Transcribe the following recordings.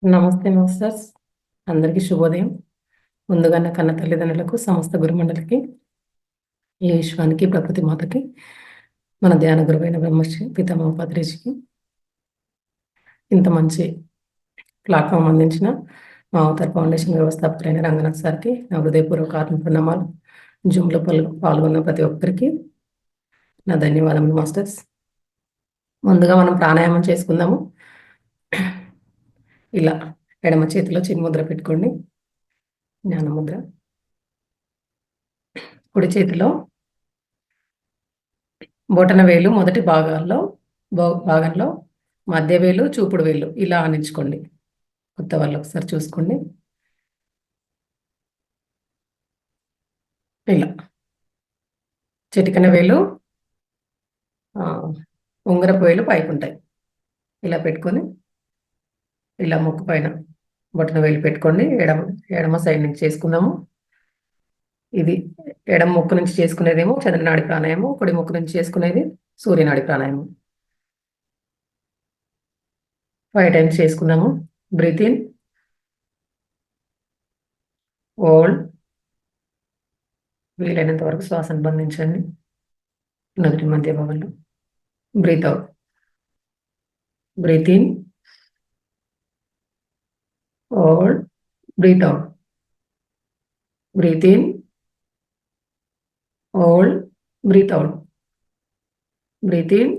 నమస్తే మాస్టర్స్. అందరికీ శుభోదయం. ముందుగా నా కన్న తల్లిదండ్రులకు, సమస్త గురుమండలికి, ఈ విశ్వానికి, ప్రకృతి మాతకి, మన ధ్యాన గురువైన బ్రహ్మశ్రీ పితామహ పాత్రేజీకి, ఇంత మంచి ప్లాట్ఫామ్ అందించిన మా అవతార్ ఫౌండేషన్ వ్యవస్థాపకులైన రంగనాథ్ సార్కి నా హృదయపూర్వక ఆత్మ ప్రణామాలు. జూమ్లో పాల్గొన్న ప్రతి ఒక్కరికి నా ధన్యవాదములు మాస్టర్స్. ముందుగా మనం ప్రాణాయామం చేసుకుందాము. ఇలా ఎడమ చేతిలో చిన్ముద్ర పెట్టుకోండి, జ్ఞానముద్ర. కుడి చేతిలో బొటన వేలు మొదటి భాగంలో మధ్య వేలు, చూపుడు వేలు ఇలా ఆనించుకోండి. కొత్త వాళ్ళు ఒకసారి చూసుకోండి. ఇలా చిటికన వేలు, ఉంగరపు వేలు పైకి ఉంటాయి. ఇలా పెట్టుకొని ఇలా ముక్కు పైన బొటన వేలు పెట్టుకోండి. ఎడమ సైడ్ నుంచి చేసుకుందాము. ఇది ఎడమ ముక్కు నుంచి చేసుకునేదేమో చంద్రనాడి ప్రాణాయామం, కుడి ముక్కు నుంచి చేసుకునేది సూర్యనాడి ప్రాణాయామం. 5 టైమ్స్ చేసుకుందాము. బ్రీత్ ఇన్, హోల్డ్, వీలైనంత వరకు శ్వాసను బంధించండి నుదుటి మధ్య భాగంలో. Breath out, breath in, hold, breath out, breath in, hold, breath out, breath in,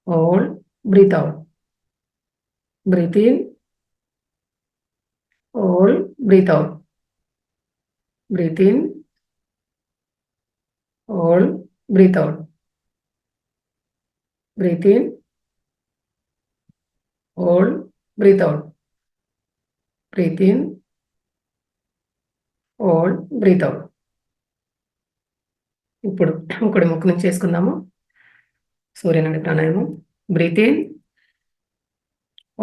hold, breath out, breath in, hold, breath out, breath in, hold, breath out, breath in, hold, breath out, breath in, hold, breath out. ఇప్పుడు కుడి ముక్కు నుంచి చేసుకుందాము. సూర్యనాడి ప్రాణాయామం. Breath in,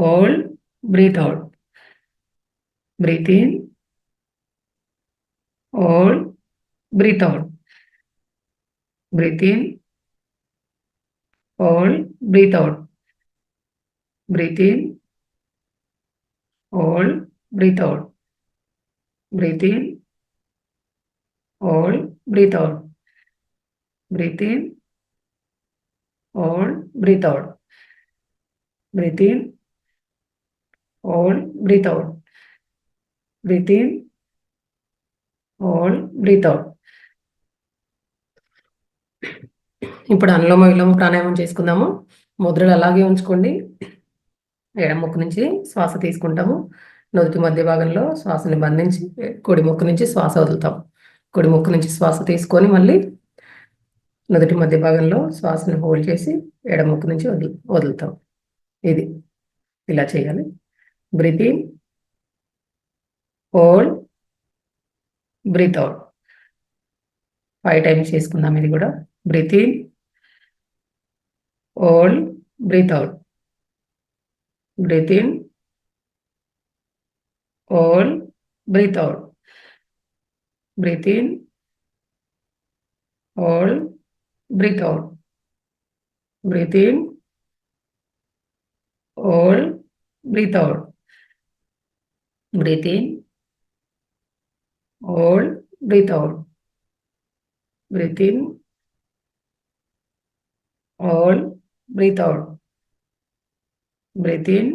hold, breath out, breath in, hold, breath out, breath in, hold, breath out, breath in, hold, breath out, breath in, hold, breath out, breath in, hold, breath out, breath in, hold, breath out, breath in, hold, breath out. ఇప్పుడు అనులోమ విలోమ ప్రాణాయామం చేసుకుందాము. ముద్రలు అలాగే ఉంచుకోండి. ఎడమ ముక్కు నుంచి శ్వాస తీసుకుంటాము. నుదుటి మధ్య భాగంలో శ్వాసని బంధించి కుడి ముక్కు నుంచి శ్వాస వదులుతాం. కుడి ముక్కు నుంచి శ్వాస తీసుకొని మళ్ళీ నుదుటి మధ్య భాగంలో శ్వాసని హోల్డ్ చేసి ఎడమ ముక్కు నుంచి వదులుతాం. ఇది ఇలా చేయాలి. Breath in, hold, breath out. 5 times చేసుకుందాం ఇది కూడా. Breath in, hold, breath out, breath in, hold, breath out, breath in, hold, breath out, breath in, hold, breath out, breath in, hold, breath out, breath in, hold, breath out, breath in,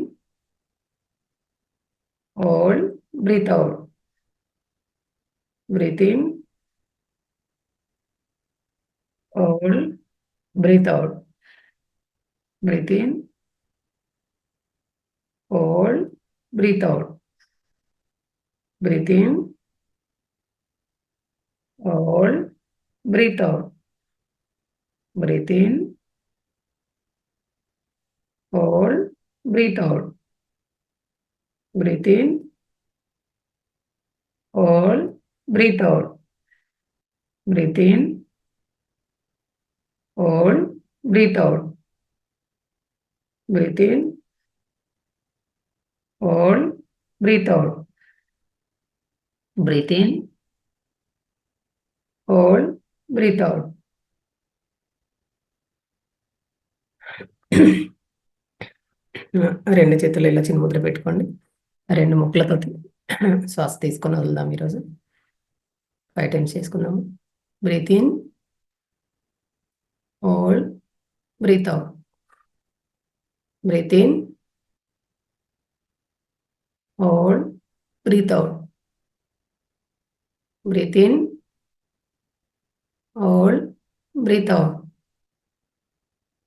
hold, breath out, breath in, hold, breath out, breath in, hold, breath out, breath in, hold, breath out, breath in, hold, breath out, breath in, hold, breath out, breath in, hold, breath out, breath in, hold, breath out, breath in, hold, breath out. రెండు చేతులు ఇలా చిన్న ముద్ర పెట్టుకోండి. రెండు ముక్కులతో శ్వాస తీసుకొని వదులుదాం. ఈరోజు 5 times చేసుకుందాము. Breath in, hold, breath out. Breath in, hold, breath out. Breath in, hold, breath out.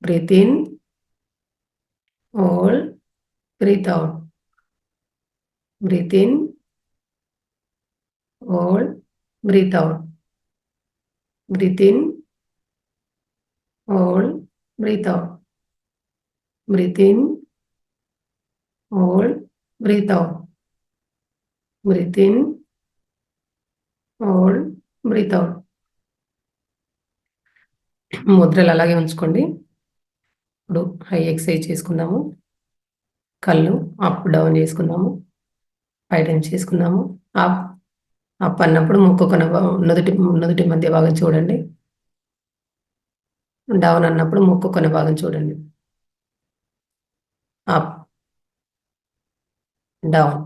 Breath in, hold, breath out. Breath in, hold, breath out. Breath in, hold, breath out. Breath in, hold, breath out. Breath in, hold, breath out. ముద్రలు అలాగే ఉంచుకోండి. ఇప్పుడు high exercise చేసుకుందాము. కళ్ళు up down చేసుకుందాము. 5 times చేసుకుందాము. Up up అన్నప్పుడు ముక్కు కొన నుదుటి మధ్య భాగం చూడండి. డౌన్ అన్నప్పుడు ముక్కు కొన భాగం చూడండి. Up, down,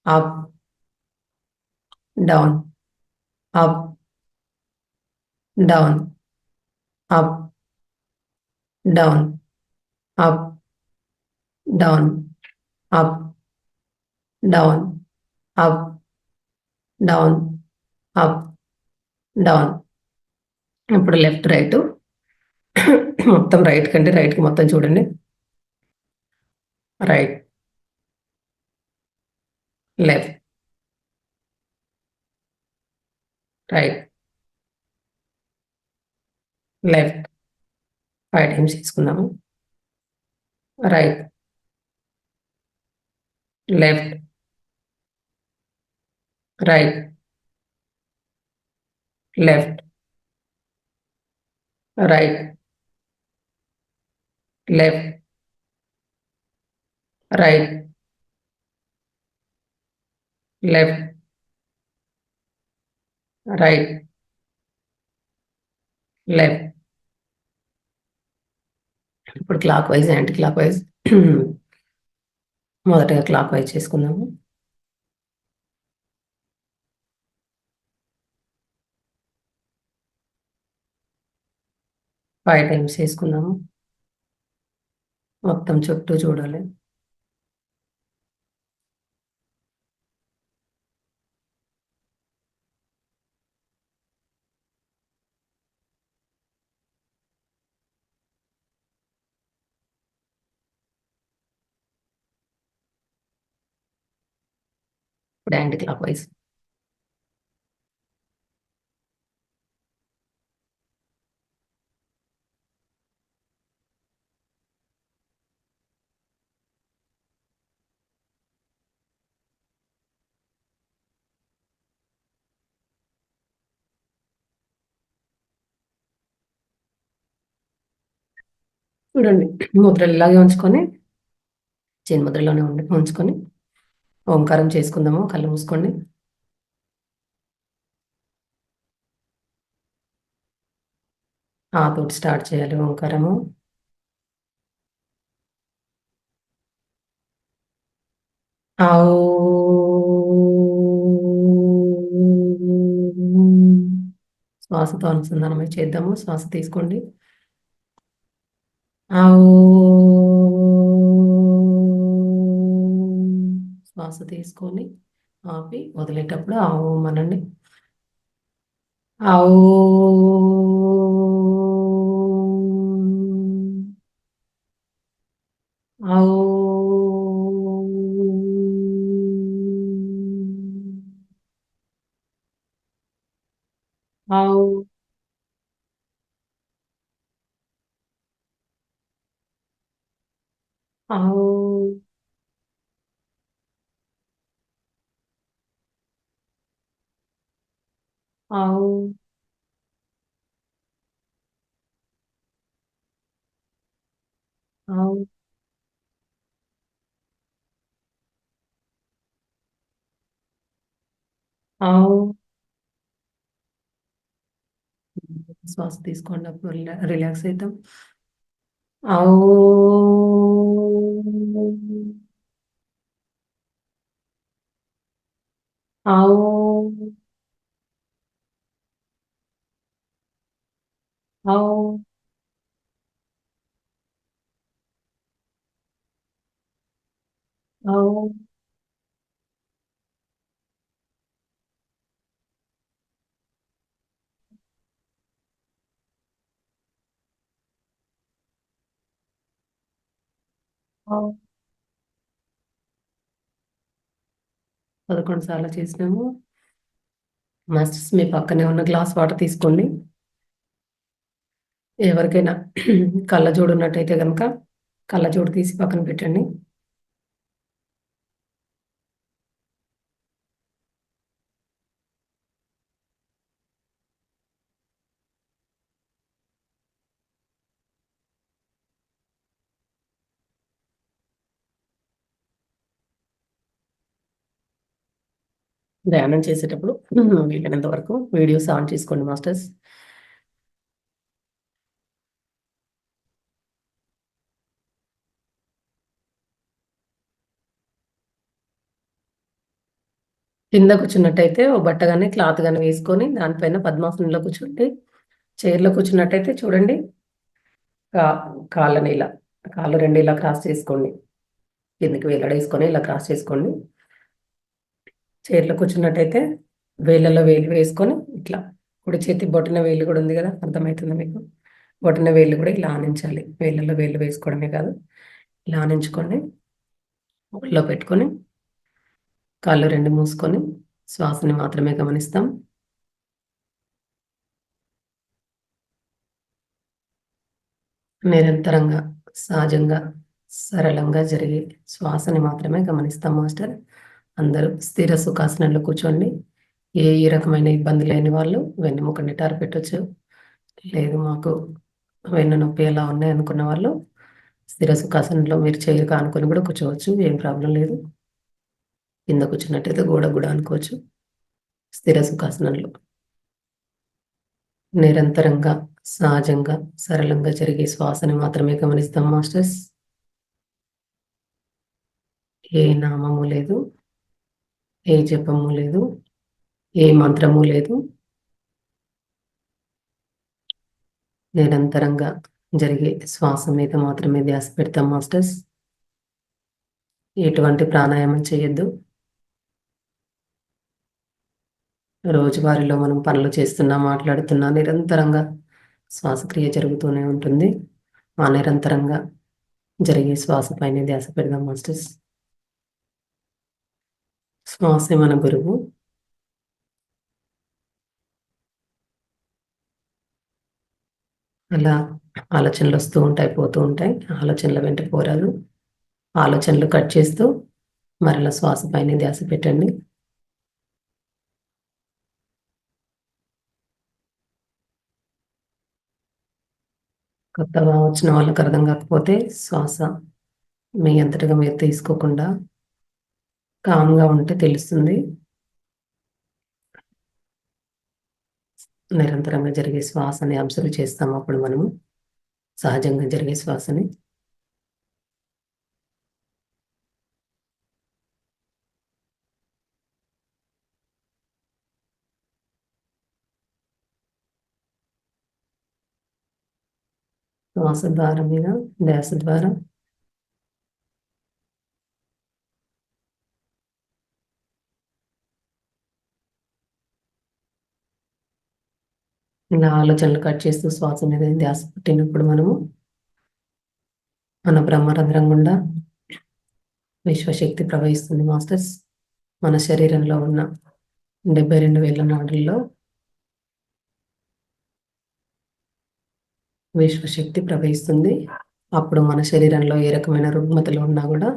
up, down, up, down, up, down, up, down, up, down, up, down, up, down. ఇప్పుడు లెఫ్ట్ రైట్ మొత్తం రైట్కి మొత్తం చూడండి. Right, left, right, left. 5 times తీసుకుందాము. Right, left, right, left, right, left, right, left, right, left. ఇప్పుడు clockwise, anticlockwise. మొదటగా clockwise చేసుకుందాము. Five times చేసుకుందాము. మొత్తం చుట్టూ చూడాలి. ఇప్పుడు యాంటీ క్లాక్ వైజ్. చూడండి, ముద్రలు ఇలాగే ఉంచుకొని చిన్న ముద్రలోనే ఉంచుకొని ఓంకారం చేసుకుందాము. కళ్ళు మూసుకోండి. ఆ తోటి స్టార్ట్ చేయాలి ఓంకారము. శ్వాసతో అనుసంధానమై చేద్దాము. శ్వాస తీసుకోండి. శ్వాస తీసుకొని ఆపి వదిలేటప్పుడు ఆవు అనండి. ఆవు. ఆవు. ఆవు. ఆవు. ఆవు. ఆవు. ఆవు. శ్వాస తీసుకోండి. అప్పుడు రిలాక్స్ అవుతాం. ఔ ఔ ఔ ఔ ఔ 11 సార్లు చేసినాము. మాస్టర్స్ మీ పక్కనే ఉన్న గ్లాస్ వాటర్ తీసుకోండి. ఎవరికైనా కళ్ళజోడు ఉన్నట్టయితే గనక కళ్ళజోడు తీసి పక్కన పెట్టండి. ధ్యానం చేసేటప్పుడు వీలైనంత వరకు వీడియోస్ ఆన్ చేసుకోండి మాస్టర్స్. కింద కూర్చున్నట్టయితే ఓ బట్ట గాని, క్లాత్ గాని వేసుకొని దానిపైన పద్మాసనంలో కూర్చోండి. చైర్‌లో కూర్చున్నట్టయితే చూడండి కా కాళ్ళని ఇలా కాళ్ళు 2 ఇలా క్రాస్ చేసుకోండి. కిందకి వేలాడేసుకొని ఇలా క్రాస్ చేసుకోండి. చైర్‌లో కూర్చున్నట్టయితే వేళ్ళలో వేలు వేసుకొని ఇట్లా కుడి చేతి బొటన వేలు కూడా ఉంది కదా! అర్థమవుతుందా మీకు? బొటన వేళ్ళు కూడా ఇలా ఆనించాలి. వేళ్ళలో వేళ్ళు వేసుకోవడమే కాదు. ఇలా ఆనించుకోండి. ఒళ్ళో పెట్టుకొని కళ్ళు 2 మూసుకొని శ్వాసని మాత్రమే గమనిస్తాం. నిరంతరంగా, సహజంగా, సరళంగా జరిగే శ్వాసని మాత్రమే గమనిస్తాం మాస్టర్. అందరూ స్థిర సుఖాసనంలో కూర్చోండి. ఈ రకమైన ఇబ్బంది లేని వాళ్ళు వెన్నెముక నిటారు పెట్టొచ్చు. లేదు మాకు వెన్ను నొప్పి అలా ఉన్నాయి అనుకున్న వాళ్ళు స్థిర సుఖాసనంలో మీరు చైర్‌కి ఆనుకొని కూడా కూర్చోవచ్చు. ఏం ప్రాబ్లమ్ లేదు. కింద కూర్చున్నట్టయితే గోడకు కూడా ఆనుకోవచ్చు. స్థిర సుఖాసనంలో. నిరంతరంగా, సహజంగా, సరళంగా జరిగే శ్వాసని మాత్రమే గమనిస్తాం మాస్టర్స్. ఏ నామము లేదు, ఏ జపము లేదు, ఏ మంత్రము లేదు. నిరంతరంగా జరిగే శ్వాస మీద మాత్రమే ధ్యాస పెడతాం మాస్టర్స్. ఎటువంటి ప్రాణాయామం చేయొద్దు. రోజువారీలో మనం పనులు చేస్తున్నా, మాట్లాడుతున్నా నిరంతరంగా శ్వాసక్రియ జరుగుతూనే ఉంటుంది. ఆ నిరంతరంగా జరిగే శ్వాస పైనే ధ్యాస పెడదాం మాస్టర్స్. శ్వాసే మన గురువు. అలా ఆలోచనలు వస్తూ ఉంటాయి, పోతూ ఉంటాయి. ఆలోచనల వెంట పోరాదు. ఆలోచనలు కట్ చేస్తూ మరలా శ్వాస పైనే ధ్యాస పెట్టండి. కొత్తగా వచ్చిన వాళ్ళకి అర్థం కాకపోతే శ్వాస మీ అంతటగా మీరు తీసుకోకుండా కామ్‌గా ఉంటే తెలుస్తుంది. నిరంతరంగా జరిగే శ్వాసని అబ్జర్వ్ చేస్తాం అప్పుడు మనము. సహజంగా జరిగే శ్వాసని. శ్వాస ద్వారా మీద ధ్యాస ద్వారా ఇలా ఆలోచనలు కట్ చేస్తూ శ్వాస మీద ధ్యాస పెట్టినప్పుడు మనము మన బ్రహ్మరంధ్రం గుండా విశ్వశక్తి ప్రవహిస్తుంది మాస్టర్స్. మన శరీరంలో ఉన్న 72,000 నాడుల్లో విశ్వశక్తి ప్రవహిస్తుంది. అప్పుడు మన శరీరంలో ఏ రకమైన రుగ్మతలు ఉన్నా కూడా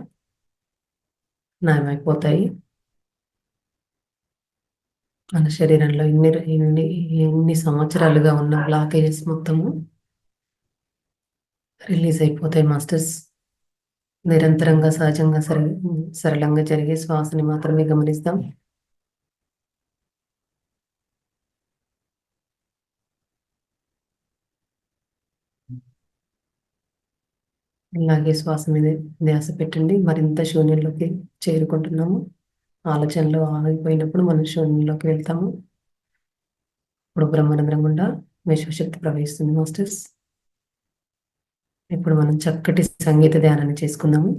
నయమైపోతాయి. మన శరీరంలో ఎన్ని సంవత్సరాలుగా ఉన్న బ్లాకేజెస్ మొత్తము రిలీజ్ అయిపోతాయి మాస్టర్స్. నిరంతరంగా సహజంగా సరళంగా జరిగే శ్వాసని మాత్రమే గమనిస్తాం. అలాగే శ్వాస మీద ధ్యాస పెట్టండి. మరింత శూన్యంలోకి చేరుకుంటున్నాము. ఆలోచనలు ఆగిపోయినప్పుడు మనం శూన్యంలోకి వెళ్తాము. ఇప్పుడు బ్రహ్మానందం గుండా విశ్వశక్తి ప్రవహిస్తుంది మాస్టర్స్. ఇప్పుడు మనం చక్కటి సంగీత ధ్యానాన్ని చేసుకుందాము.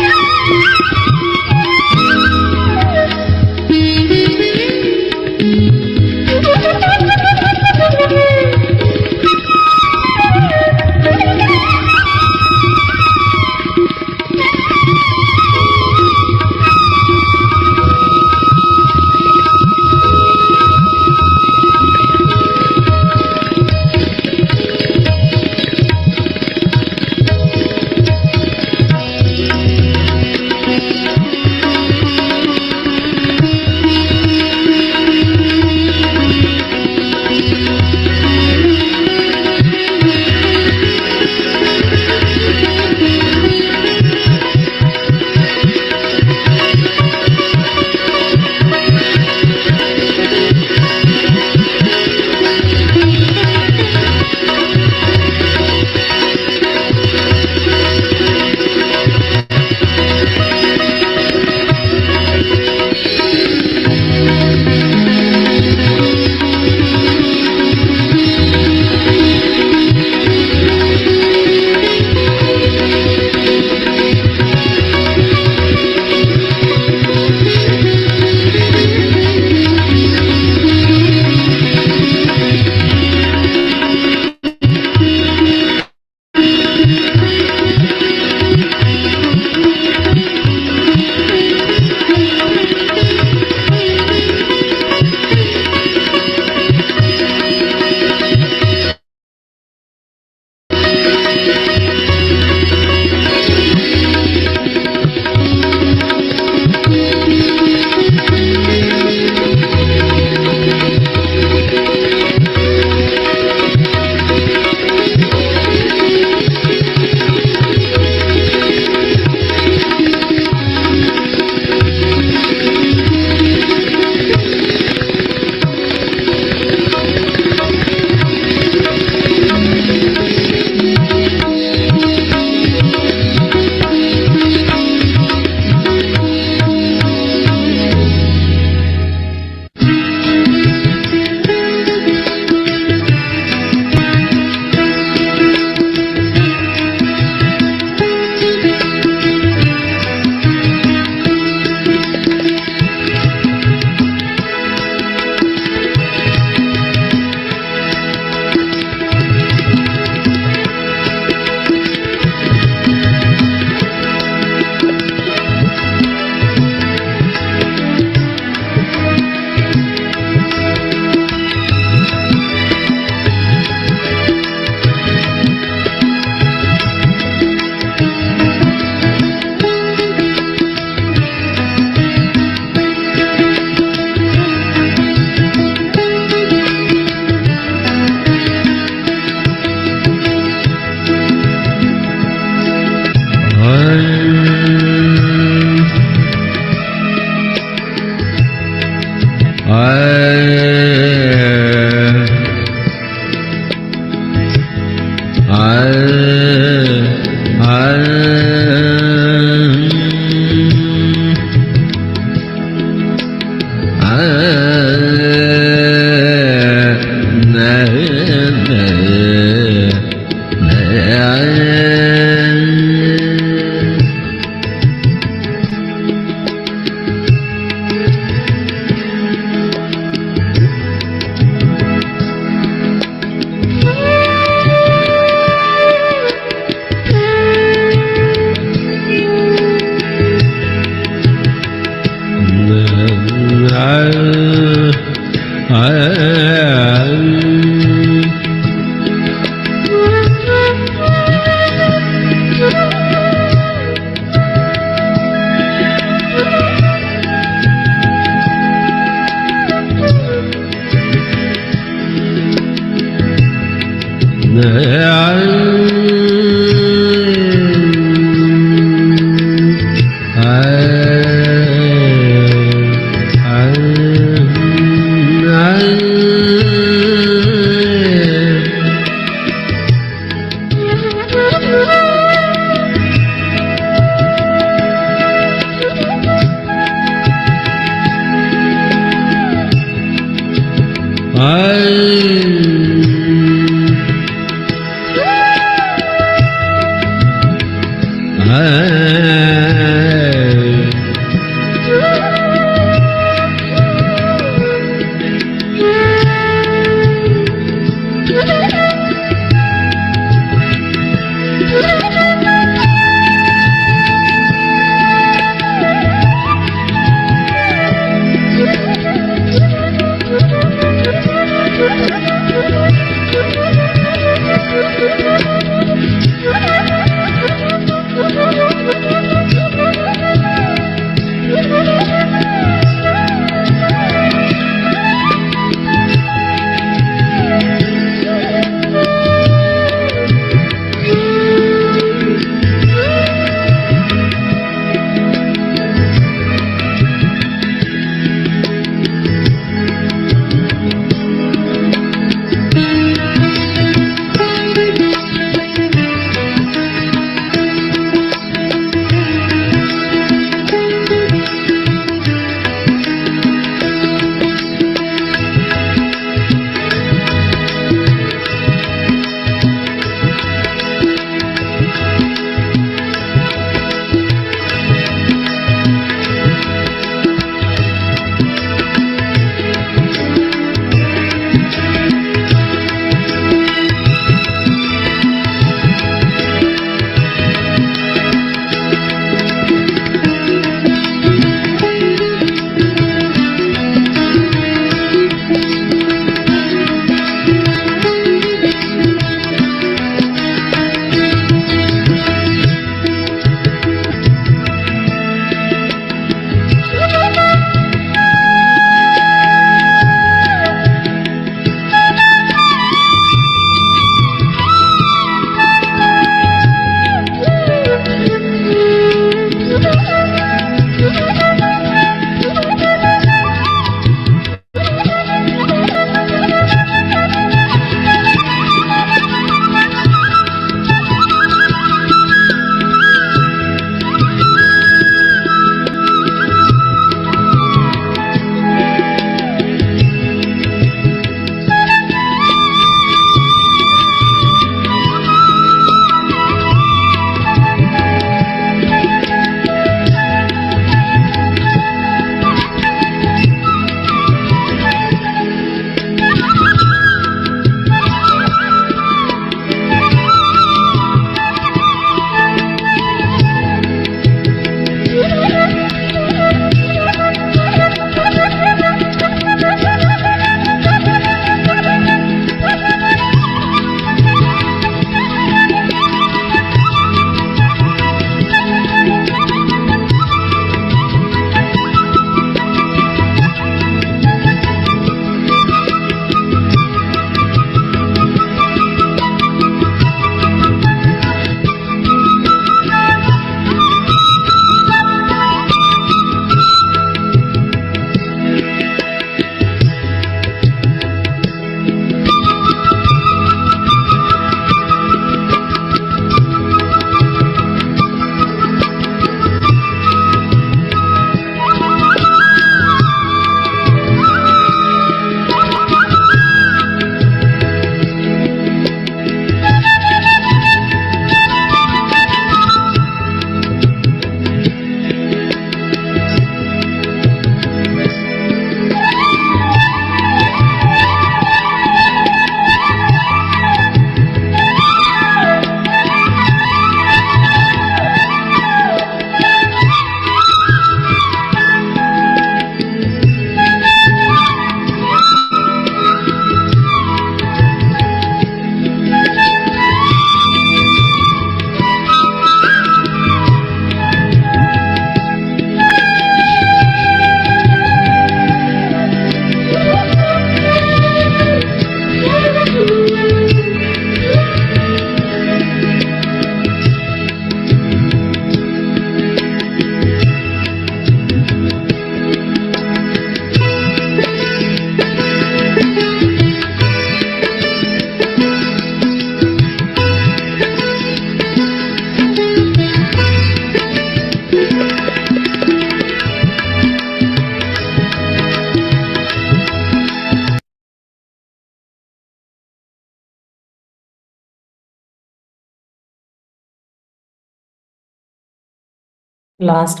లాస్ట్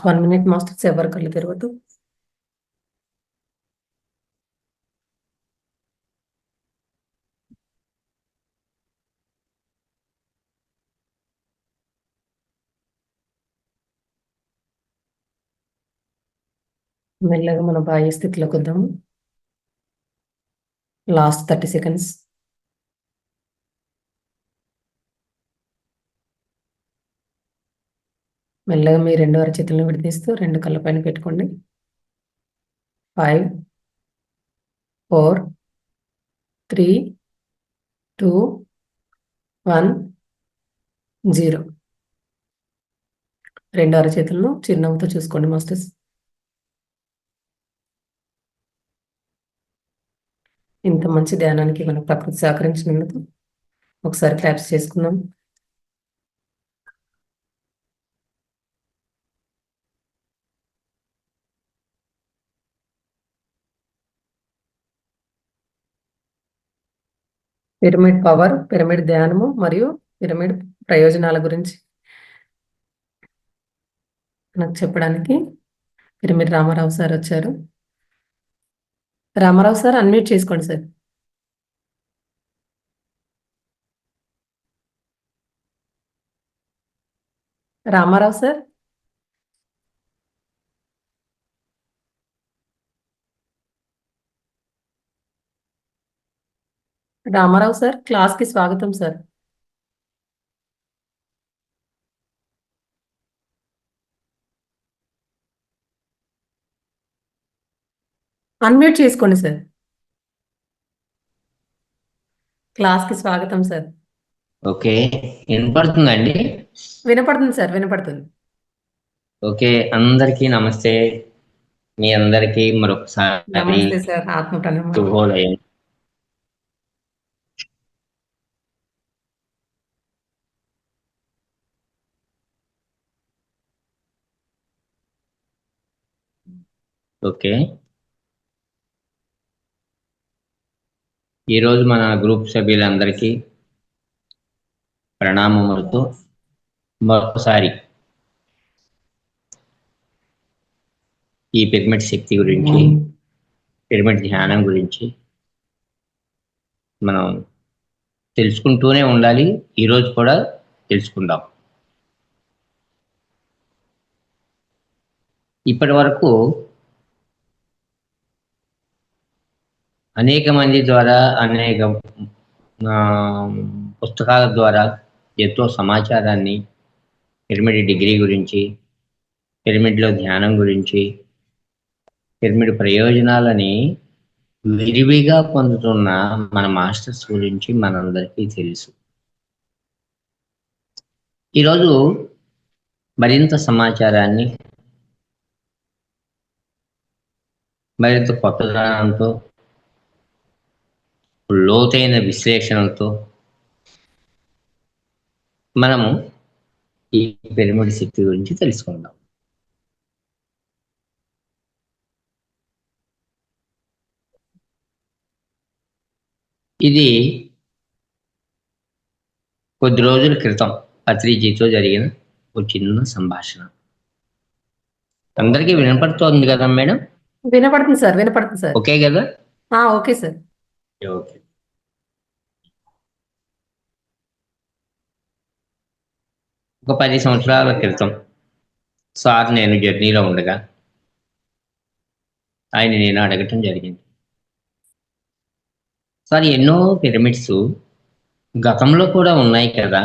1 మినిట్ మాస్టర్స్, ఎవరు కళ్ళు తెరవద్దు. మెల్లగా మన బాహ్య స్థితిలోకి వద్దాము. Last 30 seconds. మెల్లగా మీ 2 అరచేతులను విడదీస్తూ 2 కళ్ళ పైన పెట్టుకోండి. 5, 4, 3, 2, 1, 0. 2 అరచేతులను చిరునవ్వుతో చూసుకోండి మాస్టర్స్. ఇంత మంచి ధ్యానానికి మన ప్రకృతి సహకరించినందుకు ఒకసారి క్లాప్స్ చేసుకుందాం. పిరమిడ్ పవర్, పిరమిడ్ ధ్యానము మరియు పిరమిడ్ ప్రయోజనాల గురించి నాకు చెప్పడానికి పిరమిడ్ రామారావు సార్ వచ్చారు. రామారావు సార్, అన్మ్యూట్ చేసుకోండి sir. Ramarao sir, Ramarao sir, క్లాస్కి స్వాగతం సార్. అన్మ్యూట్ చేసుకోండి సార్. క్లాస్కి స్వాగతం సార్. ఓకే, వినపడుతుందండి? వినపడుతుంది సార్, వినపడుతుంది. ఓకే, అందరికీ నమస్తే. మీ అందరికీ మరొకసారి నమస్తే సార్, ఆత్మ ప్రణామం. శుభోదయం. ఓకే, ఈరోజు మన గ్రూప్ సభ్యులందరికీ ప్రణామములతో మరొకసారి ఈ పిరమిడ్ శక్తి గురించి, పిరమిడ్ ధ్యానం గురించి మనం తెలుసుకుంటూనే ఉండాలి. ఈరోజు కూడా తెలుసుకుందాం. ఇప్పటి వరకు అనేక మంది ద్వారా, అనేక పుస్తకాల ద్వారా ఎంతో సమాచారాన్ని పిరమిడ్ డిగ్రీ గురించి, పిరమిడ్లో ధ్యానం గురించి, పిరమిడ్ ప్రయోజనాలని విరివిగా పొందుతున్న మన మాస్టర్స్ గురించి మనందరికీ తెలుసు. ఈరోజు మరింత సమాచారాన్ని, మరింత కొత్తదనంతో, లోతైన విశ్లేషణతో మనము ఈ పిరమిడ్ శక్తి గురించి తెలుసుకుందాం. ఇది కొద్ది రోజుల క్రితం పత్రిజీతో జరిగిన ఒక చిన్న సంభాషణ. అందరికీ వినపడుతోంది కదా మేడం? వినపడుతుంది సార్, వినపడుతుంది సార్. ఓకే కదా? Okay sir. ఓకే. ఒక 10 సంవత్సరాల క్రితం సార్ నేను జర్నీలో ఉండగా నేను అడగటం జరిగింది, సార్ ఎన్నో పిరమిడ్స్ గతంలో కూడా ఉన్నాయి కదా,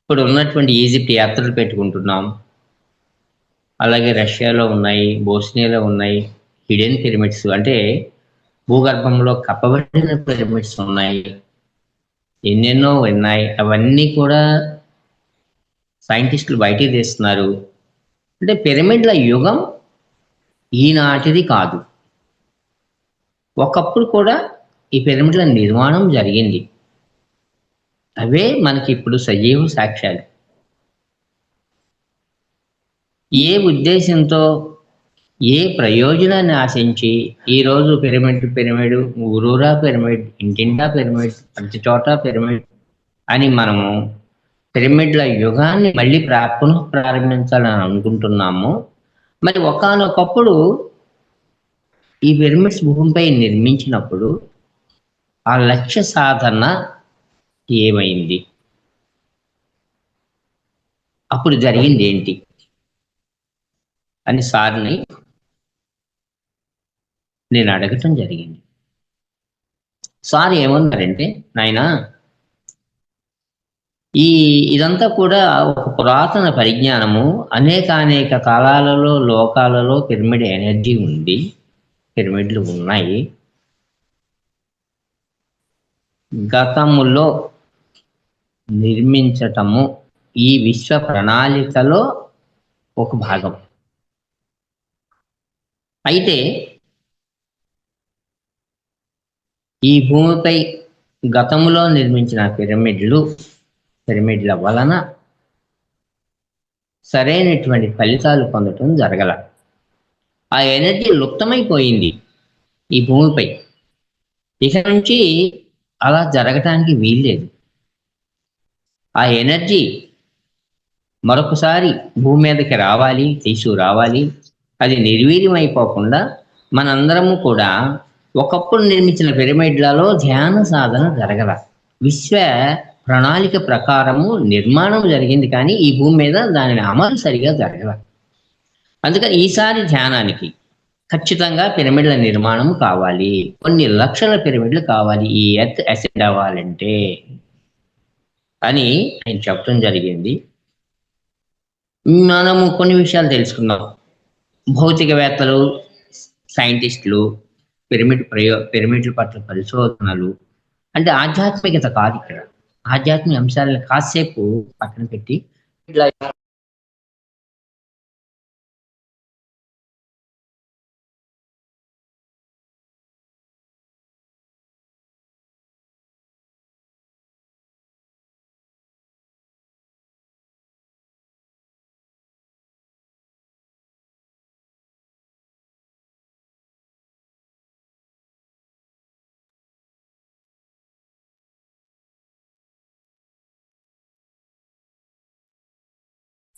ఇప్పుడు ఉన్నటువంటి ఈజిప్ట్ యాత్రలు పెట్టుకుంటున్నాం, అలాగే రష్యాలో ఉన్నాయి, బోస్నియాలో ఉన్నాయి, హిడెన్ పిరమిడ్స్ అంటే భూగర్భంలో కప్పబడిన పిరమిడ్స్ ఉన్నాయి, ఎన్నెన్నో ఉన్నాయి. అవన్నీ కూడా సైంటిస్టులు బయటికి తీస్తున్నారు. అంటే పిరమిడ్ల యుగం ఈనాటిది కాదు. ఒకప్పుడు కూడా ఈ పిరమిడ్ల నిర్మాణం జరిగింది. అవే మనకి ఇప్పుడు సజీవ సాక్ష్యాలు. ఏ ఉద్దేశంతో, ఏ ప్రయోజనాన్ని ఆశించి ఈరోజు పిరమిడ్, ఊరూరా పిరమిడ్, ఇంటింటా పిరమిడ్, ప్రతి చోట పిరమిడ్ అని మనము పిరమిడ్ల యుగాన్ని మళ్ళీ పునః ప్రారంభించాలని అనుకుంటున్నాము. మరి ఒకానొకప్పుడు ఈ పిరమిడ్స్ భూమిపై నిర్మించినప్పుడు ఆ లక్ష్య సాధన ఏమైంది, అప్పుడు జరిగింది ఏంటి అని సార్ని నేను అడగటం జరిగింది. సార్ ఏమన్నారంటే, నాయనా ఇదంతా కూడా ఒక పురాతన పరిజ్ఞానము, అనేక కాలాలలో లోకాలలో పిరమిడ్ ఎనర్జీ ఉంది, పిరమిడ్లు ఉన్నాయి. గతములో నిర్మించటము ఈ విశ్వ ప్రణాళికలో ఒక భాగం. అయితే ఈ భూమిపై గతంలో నిర్మించిన పిరమిడ్ల వలన సరైనటువంటి ఫలితాలు పొందటం జరగల. ఆ ఎనర్జీ లుప్తమైపోయింది ఈ భూమిపై. ఇక నుంచి అలా జరగటానికి వీల్లేదు. ఆ ఎనర్జీ మరొకసారి భూమి మీదకి రావాలి, తీసుకురావాలి. అది నిర్వీర్యమైపోకుండా మనందరము కూడా ఒకప్పుడు నిర్మించిన పిరమిడ్లలో ధ్యాన సాధన జరగల. విశ్వ ప్రణాళిక ప్రకారము నిర్మాణం జరిగింది, కానీ ఈ భూమి మీద దానిని అమలు సరిగా జరగల. అందుకని ఈసారి ధ్యానానికి ఖచ్చితంగా పిరమిడ్ల నిర్మాణం కావాలి. కొన్ని లక్షల పిరమిడ్లు కావాలి ఈ ఎర్త్ అసెండ్ అవ్వాలంటే అని ఆయన చెప్పడం జరిగింది. మనము కొన్ని విషయాలు తెలుసుకున్నాం. భౌతికవేత్తలు, సైంటిస్టులు, పిరమిడ్ల పట్ల పరిశోధనలు, అంటే ఆధ్యాత్మికత కాదు ఇక్కడ. ఆధ్యాత్మిక అంశాలను కాసేపు పక్కన పెట్టి ఇట్లా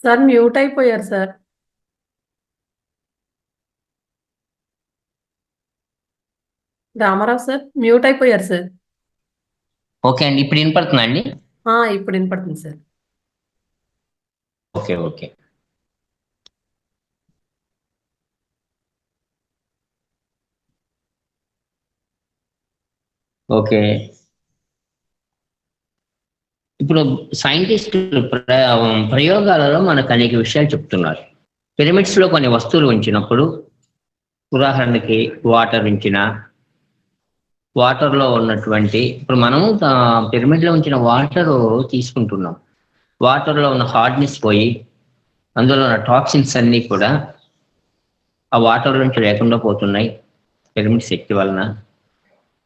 సార్ మ్యూట్ అయిపోయారు సార్. రామారావు సార్ మ్యూట్ అయిపోయారు సార్. ఓకే అండి, ఇప్పుడు వినపడుతుందా అండి? ఇప్పుడు వినపడుతుంది సార్. ఓకే ఓకే ఓకే ఇప్పుడు సైంటిస్టులు ప్రయోగాలలో మనకు అనేక విషయాలు చెప్తున్నారు. పిరమిడ్స్ లో కొన్ని వస్తువులు ఉంచినప్పుడు, ఉదాహరణకి వాటర్ ఉంచిన, వాటర్లో ఉన్నటువంటి, ఇప్పుడు మనం పిరమిడ్లో ఉంచిన వాటర్ తీసుకుంటున్నాం. వాటర్లో ఉన్న హార్డ్నెస్ పోయి అందులో ఉన్న టాక్సిన్స్ అన్నీ కూడా ఆ వాటర్ నుంచి లేకుండా పోతున్నాయి పిరమిడ్ శక్తి వలన.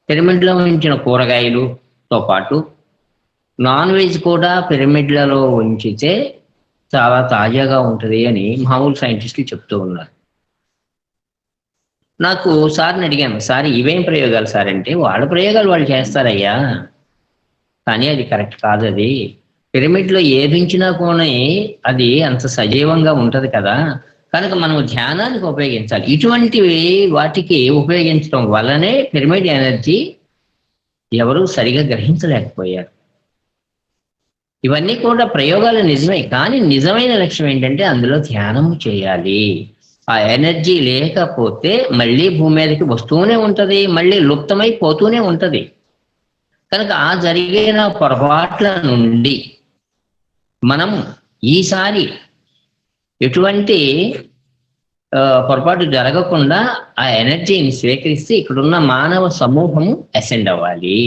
పిరమిడ్లో ఉంచిన కూరగాయలుతో పాటు నాన్ వెజ్ కూడా పిరమిడ్లలో ఉంచితే చాలా తాజాగా ఉంటుంది అని మామూలు సైంటిస్టులు చెప్తూ ఉన్నారు. నాకు సార్ని అడిగాను, సార్ ఇవేం ప్రయోగాలు సార్ అంటే, వాళ్ళ ప్రయోగాలు వాళ్ళు చేస్తారయ్యా, కానీ అది కరెక్ట్ కాదు. అది పిరమిడ్లో ఏది ఉంచినా కూడా అది అంత సజీవంగా ఉంటది కదా, కనుక మనం ధ్యానానికి ఉపయోగించాలి. ఇటువంటివి వాటికి ఉపయోగించడం వల్లనే పిరమిడ్ ఎనర్జీ ఎవరు సరిగా గ్రహించలేకపోయారు. ఇవన్నీ కూడా ప్రయోగాలు నిజమే, కానీ నిజమైన లక్ష్యం ఏంటంటే అందులో ధ్యానం చేయాలి. ఆ ఎనర్జీ లేకపోతే మళ్ళీ భూమి మీదకి వస్తూనే ఉంటది, మళ్ళీ లుప్తమైపోతూనే ఉంటది. కనుక ఆ జరిగిన పొరపాట్ల నుండి మనం ఈసారి ఎటువంటి పొరపాటు జరగకుండా ఆ ఎనర్జీని స్వీకరిస్తే ఇక్కడున్న మానవ సమూహము అసెండ్ అవ్వాలి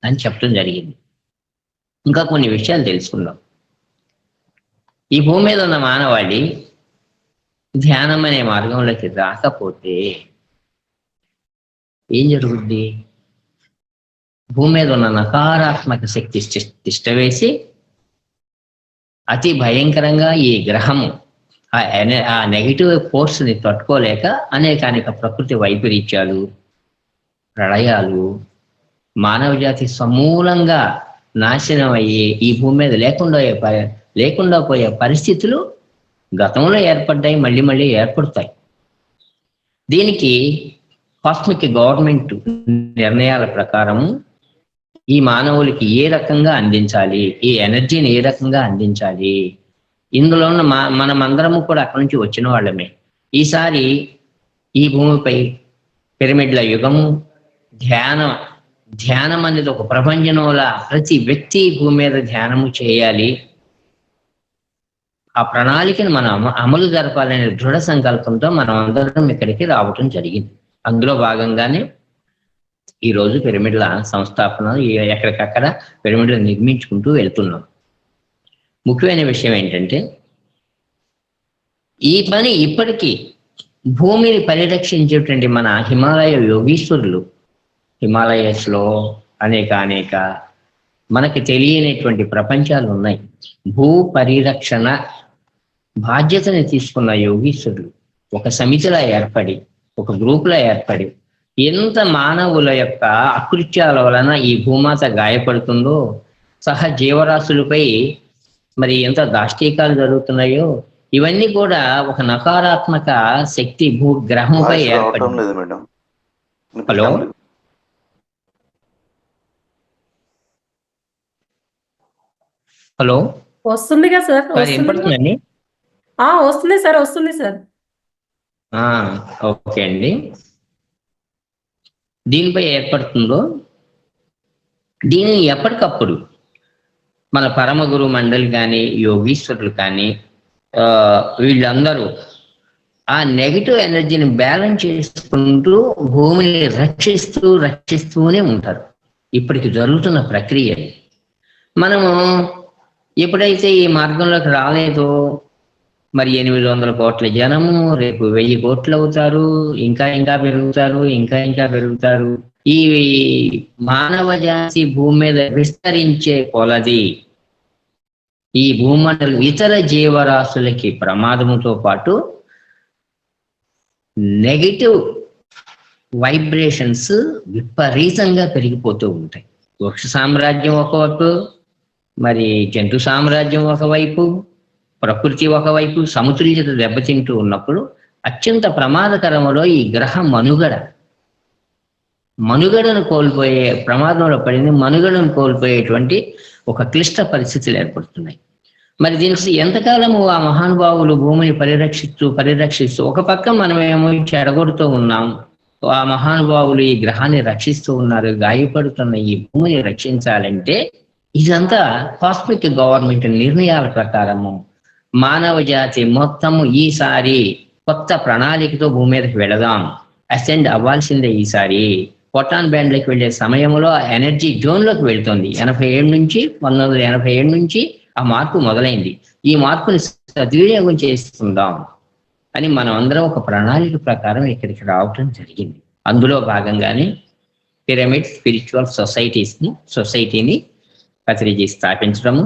అని చెప్పడం జరిగింది. ఇంకా కొన్ని విషయాలు తెలుసుకుందాం. ఈ భూమి మీద ఉన్న మానవాళి ధ్యానం అనే మార్గంలోకి రాకపోతే ఏం జరుగుద్ది? భూమి మీద ఉన్న నకారాత్మక శక్తి తిష్టవేసి అతి భయంకరంగా ఈ గ్రహము ఆ నెగిటివ్ ఫోర్స్ ని తట్టుకోలేక అనేక ప్రకృతి వైపరీత్యాలు, ప్రళయాలు, మానవ జాతి సమూలంగా నాశనం అయ్యి ఈ భూమి మీద లేకుండా పోయే పరిస్థితులు గతంలో ఏర్పడ్డాయి, మళ్ళీ మళ్ళీ ఏర్పడతాయి. దీనికి కాస్మిక్ గవర్నమెంట్ నిర్ణయాల ప్రకారము ఈ మానవులకి ఏ రకంగా అందించాలి, ఈ ఎనర్జీని ఏ రకంగా అందించాలి, ఇందులో ఉన్న మనమందరము కూడా అక్కడి నుంచి వచ్చిన వాళ్ళమే. ఈసారి ఈ భూమిపై పిరమిడ్ల యుగము, ధ్యానం అనేది ఒక ప్రపంచంలో ప్రతి వ్యక్తి భూమి మీద ధ్యానము చేయాలి, ఆ ప్రణాళికను మనం అమలు జరపాలనే దృఢ సంకల్పంతో మనం అందరం ఇక్కడికి రావటం జరిగింది. అందులో భాగంగానే ఈరోజు పిరమిడ్ల సంస్థాపన, ఎక్కడికక్కడ పిరమిడ్లు నిర్మించుకుంటూ వెళ్తున్నాం. ముఖ్యమైన విషయం ఏంటంటే, ఈ పని ఇప్పటికీ భూమిని పరిరక్షించేటువంటి మన హిమాలయ యోగీశ్వరులు, హిమాలయస్లో అనేక మనకి తెలియనటువంటి ప్రపంచాలు ఉన్నాయి. భూ పరిరక్షణ బాధ్యతని తీసుకున్న యోగీశ్వరులు ఒక సమితిలా ఏర్పడి, ఒక గ్రూపులా ఏర్పడి, ఎంత మానవుల యొక్క అకృత్యాల వలన ఈ భూమాత గాయపడుతుందో, జీవరాశులపై మరి ఎంత దాష్టీకాలు జరుగుతున్నాయో, ఇవన్నీ కూడా ఒక నకారాత్మక శక్తి భూగ్రహంపై ఏర్పడింది. హలో, హలో, వస్తుందిగా సార్? వినపడుతుందండి? వస్తుంది సార్, వస్తుంది సార్. ఓకే అండి. దీనిపై ఏర్పడుతుందో దీనిని ఎప్పటికప్పుడు మన పరమ గురు మండలి కానీ, యోగీశ్వరులు కానీ, వీళ్ళందరూ ఆ నెగిటివ్ ఎనర్జీని బ్యాలెన్స్ చేసుకుంటూ భూమిని రక్షిస్తూనే ఉంటారు. ఇప్పటికి జరుగుతున్న ప్రక్రియ. మనము ఎప్పుడైతే ఈ మార్గంలోకి రాలేదో, మరి 800 కోట్ల జనము రేపు 1000 కోట్లు అవుతారు, ఇంకా పెరుగుతారు. ఈ మానవ జాతి భూమి మీద విస్తరించే కొలది ఈ భూమండలం ఇతర జీవరాశులకి ప్రమాదముతో పాటు నెగిటివ్ వైబ్రేషన్స్ విపరీతంగా పెరిగిపోతూ ఉంటాయి. వృక్ష సామ్రాజ్యం ఒకవైపు, మరి జంతు సామ్రాజ్యం ఒకవైపు, ప్రకృతి ఒకవైపు సమతుల్యత దెబ్బతింటూ ఉన్నప్పుడు అత్యంత ప్రమాదకరములో ఈ గ్రహ మనుగడను కోల్పోయే ప్రమాదంలో పడింది. మనుగడను కోల్పోయేటువంటి ఒక క్లిష్ట పరిస్థితులు ఏర్పడుతున్నాయి. మరి దీనికి ఎంతకాలము ఆ మహానుభావులు భూమిని పరిరక్షిస్తూ ఒక పక్క మనమేమో చెడగొడుతూ ఉన్నాం, ఆ మహానుభావులు ఈ గ్రహాన్ని రక్షిస్తూ ఉన్నారు. గాయపడుతున్న ఈ భూమిని రక్షించాలంటే ఇదంతా కాస్మిక్ గవర్నమెంట్ నిర్ణయాల ప్రకారము మానవ జాతి మొత్తము ఈసారి కొత్త ప్రణాళికతో భూమి మీదకి వెళదాం, అసెండ్ అవ్వాల్సిందే. ఈసారి ఫోటాన్ బ్యాండ్లోకి వెళ్ళే సమయంలో ఎనర్జీ జోన్లోకి వెళ్తుంది. 1987 నుంచి ఆ మార్పు మొదలైంది. ఈ మార్పుని సద్వినియోగం చేసుకుందాం అని మనం అందరం ఒక ప్రణాళిక ప్రకారం ఇక్కడికి రావటం జరిగింది. అందులో భాగంగానే పిరమిడ్ స్పిరిచువల్ సొసైటీని పత్రిజీ స్థాపించడము,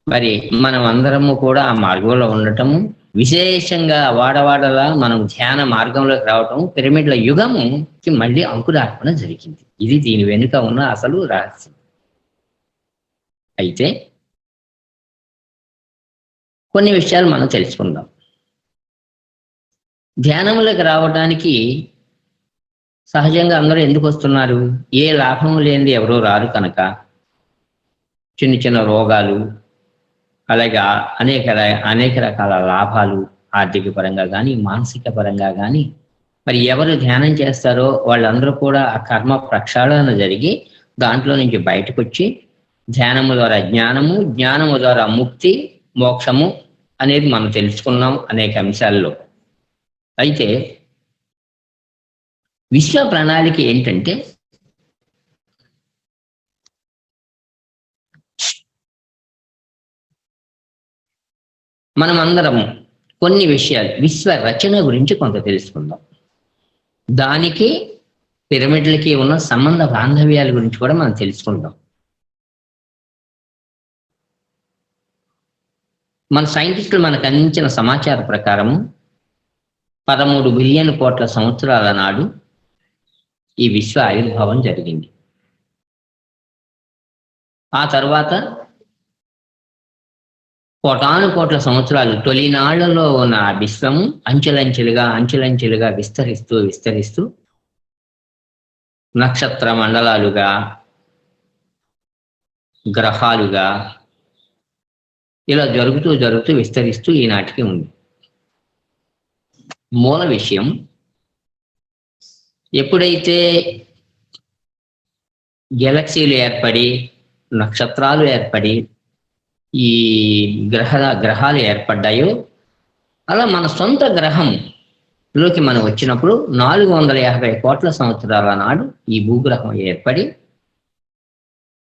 మరి మనం అందరము కూడా ఆ మార్గంలో ఉండటము, విశేషంగా వాడవాడలా మనం ధ్యాన మార్గంలోకి రావటం, పిరమిడ్ల యుగముకి మళ్ళీ అంకురార్పణ జరిగింది. ఇది దీని వెనుక ఉన్న అసలు రహస్యం. అయితే కొన్ని విషయాలు మనం తెలుసుకుందాం. ధ్యానంలోకి రావడానికి సహజంగా అందరూ ఎందుకు వస్తున్నారు? ఏ లాభం లేనిది ఎవరో రారు కనుక. చిన్న రోగాలు, అలాగే అనేక రకాల లాభాలు, ఆర్థిక పరంగా కానీ, మానసిక పరంగా కానీ, మరి ఎవరు ధ్యానం చేస్తారో వాళ్ళందరూ కూడా ఆ కర్మ ప్రక్షాళన జరిగి దాంట్లో నుంచి బయటకు వచ్చి ధ్యానము ద్వారా జ్ఞానము ద్వారా ముక్తి, మోక్షము అనేది మనం తెలుసుకున్నాం అనేక అంశాల్లో. అయితే విశ్వ ప్రణాళిక ఏంటంటే, మనం అందరం కొన్ని విషయాలు విశ్వ రచన గురించి కొంత తెలుసుకుందాం. దానికి పిరమిడ్లకి ఉన్న సంబంధ బాంధవ్యాల గురించి కూడా మనం తెలుసుకుందాం. మన సైంటిస్టులు మనకు అందించిన సమాచార ప్రకారము 13 బిలియన్ కోట్ల సంవత్సరాల నాడు ఈ విశ్వ ఆవిర్భావం జరిగింది. ఆ తర్వాత కోటాను కోట్ల సంవత్సరాలు తొలినాళ్లలో ఉన్న విశ్వము అంచెలంచెలుగా విస్తరిస్తూ విస్తరిస్తూ నక్షత్ర మండలాలుగా, గ్రహాలుగా ఇలా జరుగుతూ విస్తరిస్తూ ఈనాటికి ఉంది. మూల విషయం, ఎప్పుడైతే గెలాక్సీలు ఏర్పడి, నక్షత్రాలు ఏర్పడి, ఈ గ్రహాలు ఏర్పడ్డాయో, అలా మన సొంత గ్రహంలోకి మనం వచ్చినప్పుడు 450 కోట్ల సంవత్సరాల నాడు ఈ భూగ్రహం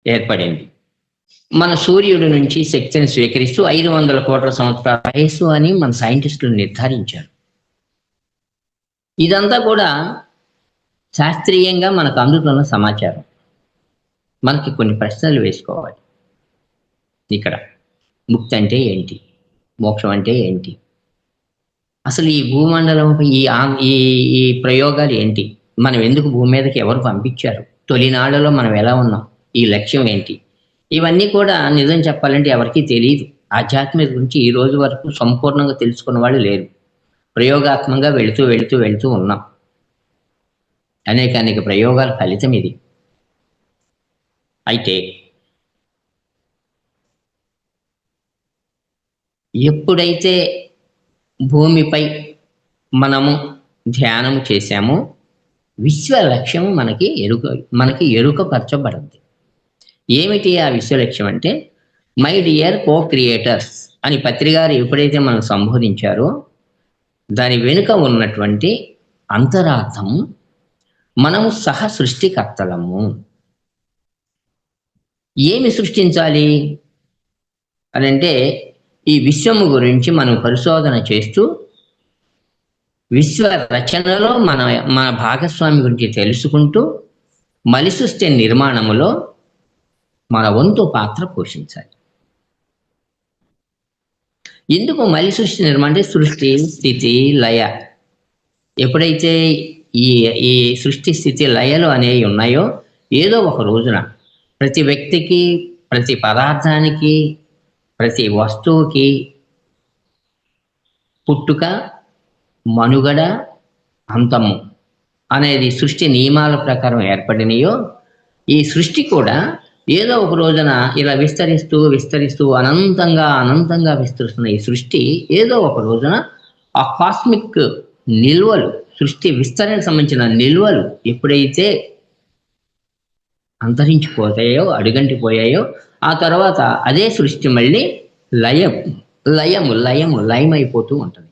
ఏర్పడింది. మన సూర్యుడి నుంచి శక్తిని స్వీకరిస్తూ 500 కోట్ల సంవత్సరాల వయస్సు అని మన సైంటిస్టులు నిర్ధారించారు. ఇదంతా కూడా శాస్త్రీయంగా మనకు అందుతున్న సమాచారం. మనకి కొన్ని ప్రశ్నలు వేసుకోవాలి. ఇక్కడ ముక్తి అంటే ఏంటి, మోక్షం అంటే ఏంటి, అసలు ఈ భూమండలం ఈ ప్రయోగాలు ఏంటి, మనం ఎందుకు భూమి మీదకి ఎవరు పంపించారు, తొలినాళ్లలో మనం ఎలా ఉన్నాం, ఈ లక్ష్యం ఏంటి, ఇవన్నీ కూడా నిజం చెప్పాలంటే ఎవరికీ తెలియదు. ఆధ్యాత్మిక గురించి ఈ రోజు వరకు సంపూర్ణంగా తెలుసుకున్న వాళ్ళు లేరు. ప్రయోగాత్మకంగా వెళుతూ ఉన్నాం. అనేక ప్రయోగాల ఫలితం ఇది. అయితే ఎప్పుడైతే భూమిపై మనము ధ్యానము చేశామో విశ్వ లక్ష్యము మనకి ఎరుకపరచబడింది. ఏమిటి ఆ విశ్వ లక్ష్యం అంటే, మై డియర్ కో క్రియేటర్స్ అని పత్రిగారు ఎప్పుడైతే మనం సంబోధించారో దాని వెనుక ఉన్నటువంటి అంతరార్థము, మనము సహ సృష్టికర్తలము. ఏమి సృష్టించాలి అని అంటే, ఈ విశ్వము గురించి మనం పరిశోధన చేస్తూ విశ్వ రచనలో మన భాగస్వామి గురించి తెలుసుకుంటూ మలి సృష్టి నిర్మాణములో మన వంతు పాత్ర పోషించాలి. ఎందుకు మలి సృష్టి నిర్మాణం అంటే, సృష్టి స్థితి లయ. ఎప్పుడైతే ఈ సృష్టి స్థితి లయలు అనేవి ఉన్నాయో, ఏదో ఒక రోజున ప్రతి వ్యక్తికి, ప్రతి పదార్థానికి, ప్రతి వస్తువుకి పుట్టుక, మనుగడ, అంతము అనేది సృష్టి నియమాల ప్రకారం ఏర్పడినాయో, ఈ సృష్టి కూడా ఏదో ఒక రోజున ఇలా విస్తరిస్తూ అనంతంగా విస్తరిస్తున్న ఈ సృష్టి ఏదో ఒక రోజున ఆ కాస్మిక్ నిల్వలు, సృష్టి విస్తరణకు సంబంధించిన నిల్వలు ఎప్పుడైతే అంతరించిపోతాయో, అడుగంటిపోయాయో, ఆ తర్వాత అదే సృష్టి మళ్ళీ లయమైపోతూ ఉంటుంది.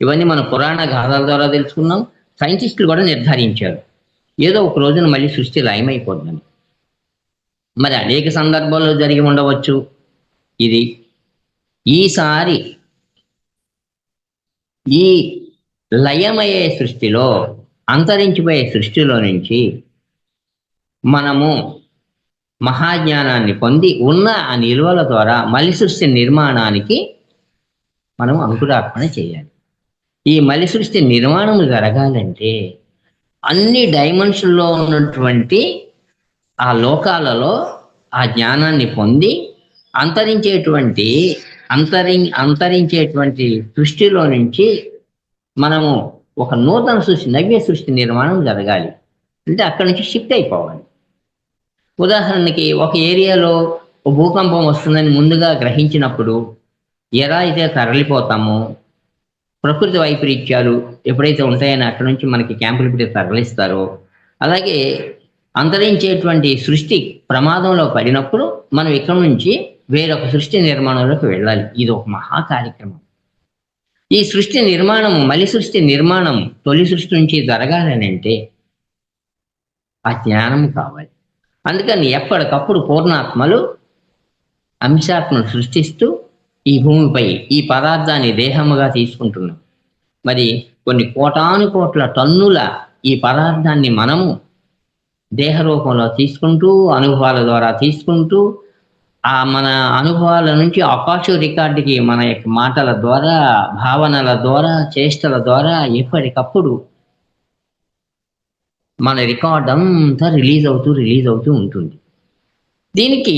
ఇవన్నీ మన పురాణ గాథల ద్వారా తెలుసుకున్నాం. సైంటిస్టులు కూడా నిర్ధారించారు ఏదో ఒక రోజున మళ్ళీ సృష్టి లయమైపోతుందని. మరి అనేక సందర్భాల్లో జరిగి ఉండవచ్చు ఇది. ఈసారి ఈ లయమయ్యే సృష్టిలో, అంతరించిపోయే సృష్టిలో నుంచి మనము మహాజ్ఞానాన్ని పొంది ఉన్న ఆ నిల్వల ద్వారా మలి సృష్టి నిర్మాణానికి మనం అంకురార్పణ చేయాలి. ఈ మలి సృష్టి నిర్మాణం జరగాలంటే అన్ని డైమెన్షన్లో ఉన్నటువంటి ఆ లోకాలలో ఆ జ్ఞానాన్ని పొంది అంతరించేటువంటి సృష్టిలో నుంచి మనము ఒక నూతన సృష్టి, నవ్య సృష్టి నిర్మాణం జరగాలి. అంటే అక్కడి నుంచి షిఫ్ట్ అయిపోవాలి. ఉదాహరణకి ఒక ఏరియాలో భూకంపం వస్తుందని ముందుగా గ్రహించినప్పుడు ఎలా అయితే తరలిపోతామో, ప్రకృతి వైపరీత్యాలు ఎప్పుడైతే ఉంటాయని అక్కడి నుంచి మనకి క్యాంపులు పెట్టి తరలిస్తారో, అలాగే అంతరించేటువంటి సృష్టి ప్రమాదంలో పడినప్పుడు మనం ఇక్కడ నుంచి వేరొక సృష్టి నిర్మాణంలోకి వెళ్ళాలి. ఇది ఒక మహా కార్యక్రమం. ఈ సృష్టి నిర్మాణము, మలి సృష్టి నిర్మాణం తొలి సృష్టి నుంచి జరగాలని అంటే ఆ జ్ఞానం కావాలి. అందుకని ఎప్పటికప్పుడు పూర్ణాత్మలు అంశాత్మను సృష్టిస్తూ ఈ భూమిపై ఈ పదార్థాన్ని దేహముగా తీసుకుంటున్నాం. మరి కొన్ని కోటాను కోట్ల టన్నుల ఈ పదార్థాన్ని మనము దేహ రూపంలో తీసుకుంటూ, అనుభవాల ద్వారా తీసుకుంటూ, మన అనుభవాల నుంచి ఆకాశ రికార్డుకి మన యొక్క మాటల ద్వారా, భావనల ద్వారా, చేష్టల ద్వారా ఎప్పటికప్పుడు మన రికార్డ్ అంతా రిలీజ్ అవుతూ ఉంటుంది. దీనికి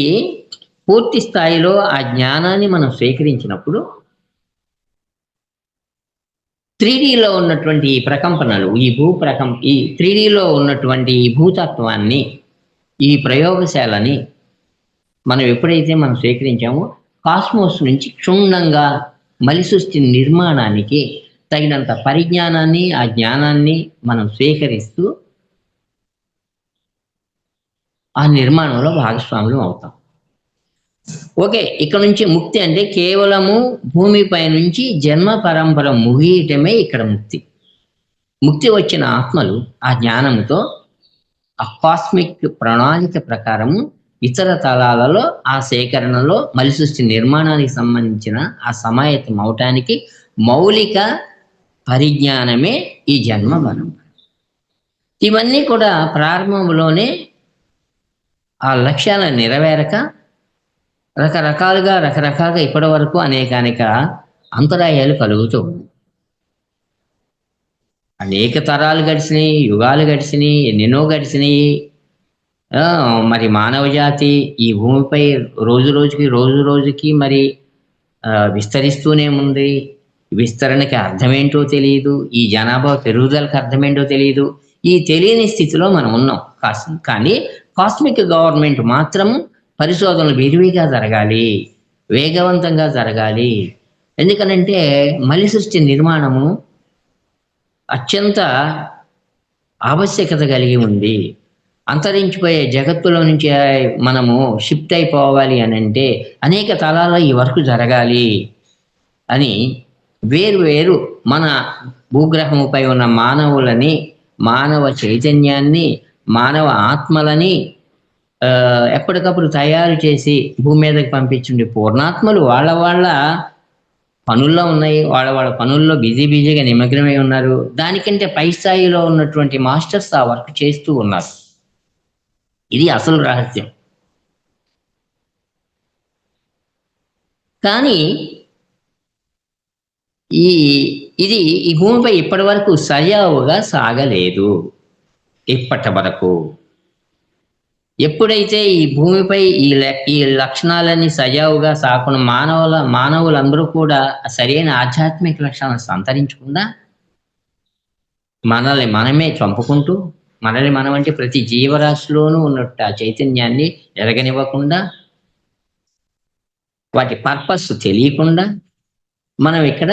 పూర్తి స్థాయిలో ఆ జ్ఞానాన్ని మనం స్వీకరించినప్పుడు 3Dలో ఉన్నటువంటి ఈ ప్రకంపనలు, ఈ 3Dలో ఉన్నటువంటి ఈ భూతత్వాన్ని, ఈ ప్రయోగశాలని మనం ఎప్పుడైతే మనం స్వీకరించామో కాస్మోస్ నుంచి క్షుణ్ణంగా మలిసృష్టి నిర్మాణానికి తగినంత పరిజ్ఞానాన్ని, ఆ జ్ఞానాన్ని మనం స్వీకరిస్తూ ఆ నిర్మాణంలో భాగస్వాములు అవుతాం. ఓకే, ఇక్కడ నుంచి ముక్తి అంటే కేవలము భూమిపై నుంచి జన్మ పరంపర ముగియటమే ఇక్కడ ముక్తి. ముక్తి వచ్చిన ఆత్మలు ఆ జ్ఞానంతో ఆ కాస్మిక్ ప్రణాళిక ప్రకారము ఇతర తలాలలో ఆ సేకరణలో మలిసృష్టి నిర్మాణానికి సంబంధించిన ఆ సమాయత్తం అవటానికి మౌలిక పరిజ్ఞానమే ఈ జన్మ పరంపర. ఇవన్నీ కూడా ప్రారంభంలోనే ఆ లక్ష్యాలను నెరవేరక రకరకాలుగా ఇప్పటి వరకు అనేక అంతరాయాలు కలుగుతూ ఉన్నాయి. అనేక తరాలు గడిచినాయి, యుగాలు గడిచినాయి, ఎన్నెన్నో గడిచినాయి. మరి మానవ జాతి ఈ భూమిపై రోజు రోజుకి మరి విస్తరిస్తూనే ఉంది. విస్తరణకి అర్థమేంటో తెలియదు, ఈ జనాభా పెరుగుదలకు అర్థమేంటో తెలియదు. ఈ తెలియని స్థితిలో మనం ఉన్నాం. కానీ కాస్మిక్ గవర్నమెంట్ మాత్రం పరిశోధనలు విరివిగా జరగాలి, వేగవంతంగా జరగాలి. ఎందుకనంటే మలిసృష్టి నిర్మాణము అత్యంత ఆవశ్యకత కలిగి ఉంది. అంతరించిపోయే జగత్తులో నుంచి మనము షిఫ్ట్ అయిపోవాలి అని అంటే అనేక తలాల్లో ఈ వర్క్ జరగాలి అని వేరు మన భూగ్రహముపై ఉన్న మానవులని, మానవ చైతన్యాన్ని, మానవ ఆత్మలని ఎప్పటికప్పుడు తయారు చేసి భూమి మీదకి పంపించండి. పూర్ణాత్మలు వాళ్ళ పనుల్లో ఉన్నాయి, వాళ్ళ పనుల్లో బిజీగా నిమగ్నమై ఉన్నారు. దానికంటే పై స్థాయిలో ఉన్నటువంటి మాస్టర్స్ ఆ వర్క్ చేస్తూ ఉన్నారు. ఇది అసలు రహస్యం. కానీ ఇది ఈ భూమిపై ఇప్పటి వరకు సజావుగా సాగలేదు. ఇప్పటి వరకు ఎప్పుడైతే ఈ భూమిపై ఈ లక్షణాలన్నీ సజావుగా సాకుండా మానవులందరూ కూడా సరైన ఆధ్యాత్మిక లక్షణాలను సంతరించకుండా మనల్ని మనమే చంపుకుంటూ, మనల్ని మనం అంటే ప్రతి జీవరాశిలోనూ ఉన్నట్టు ఆ చైతన్యాన్ని ఎరగనివ్వకుండా, వాటి పర్పస్ తెలియకుండా మనం ఇక్కడ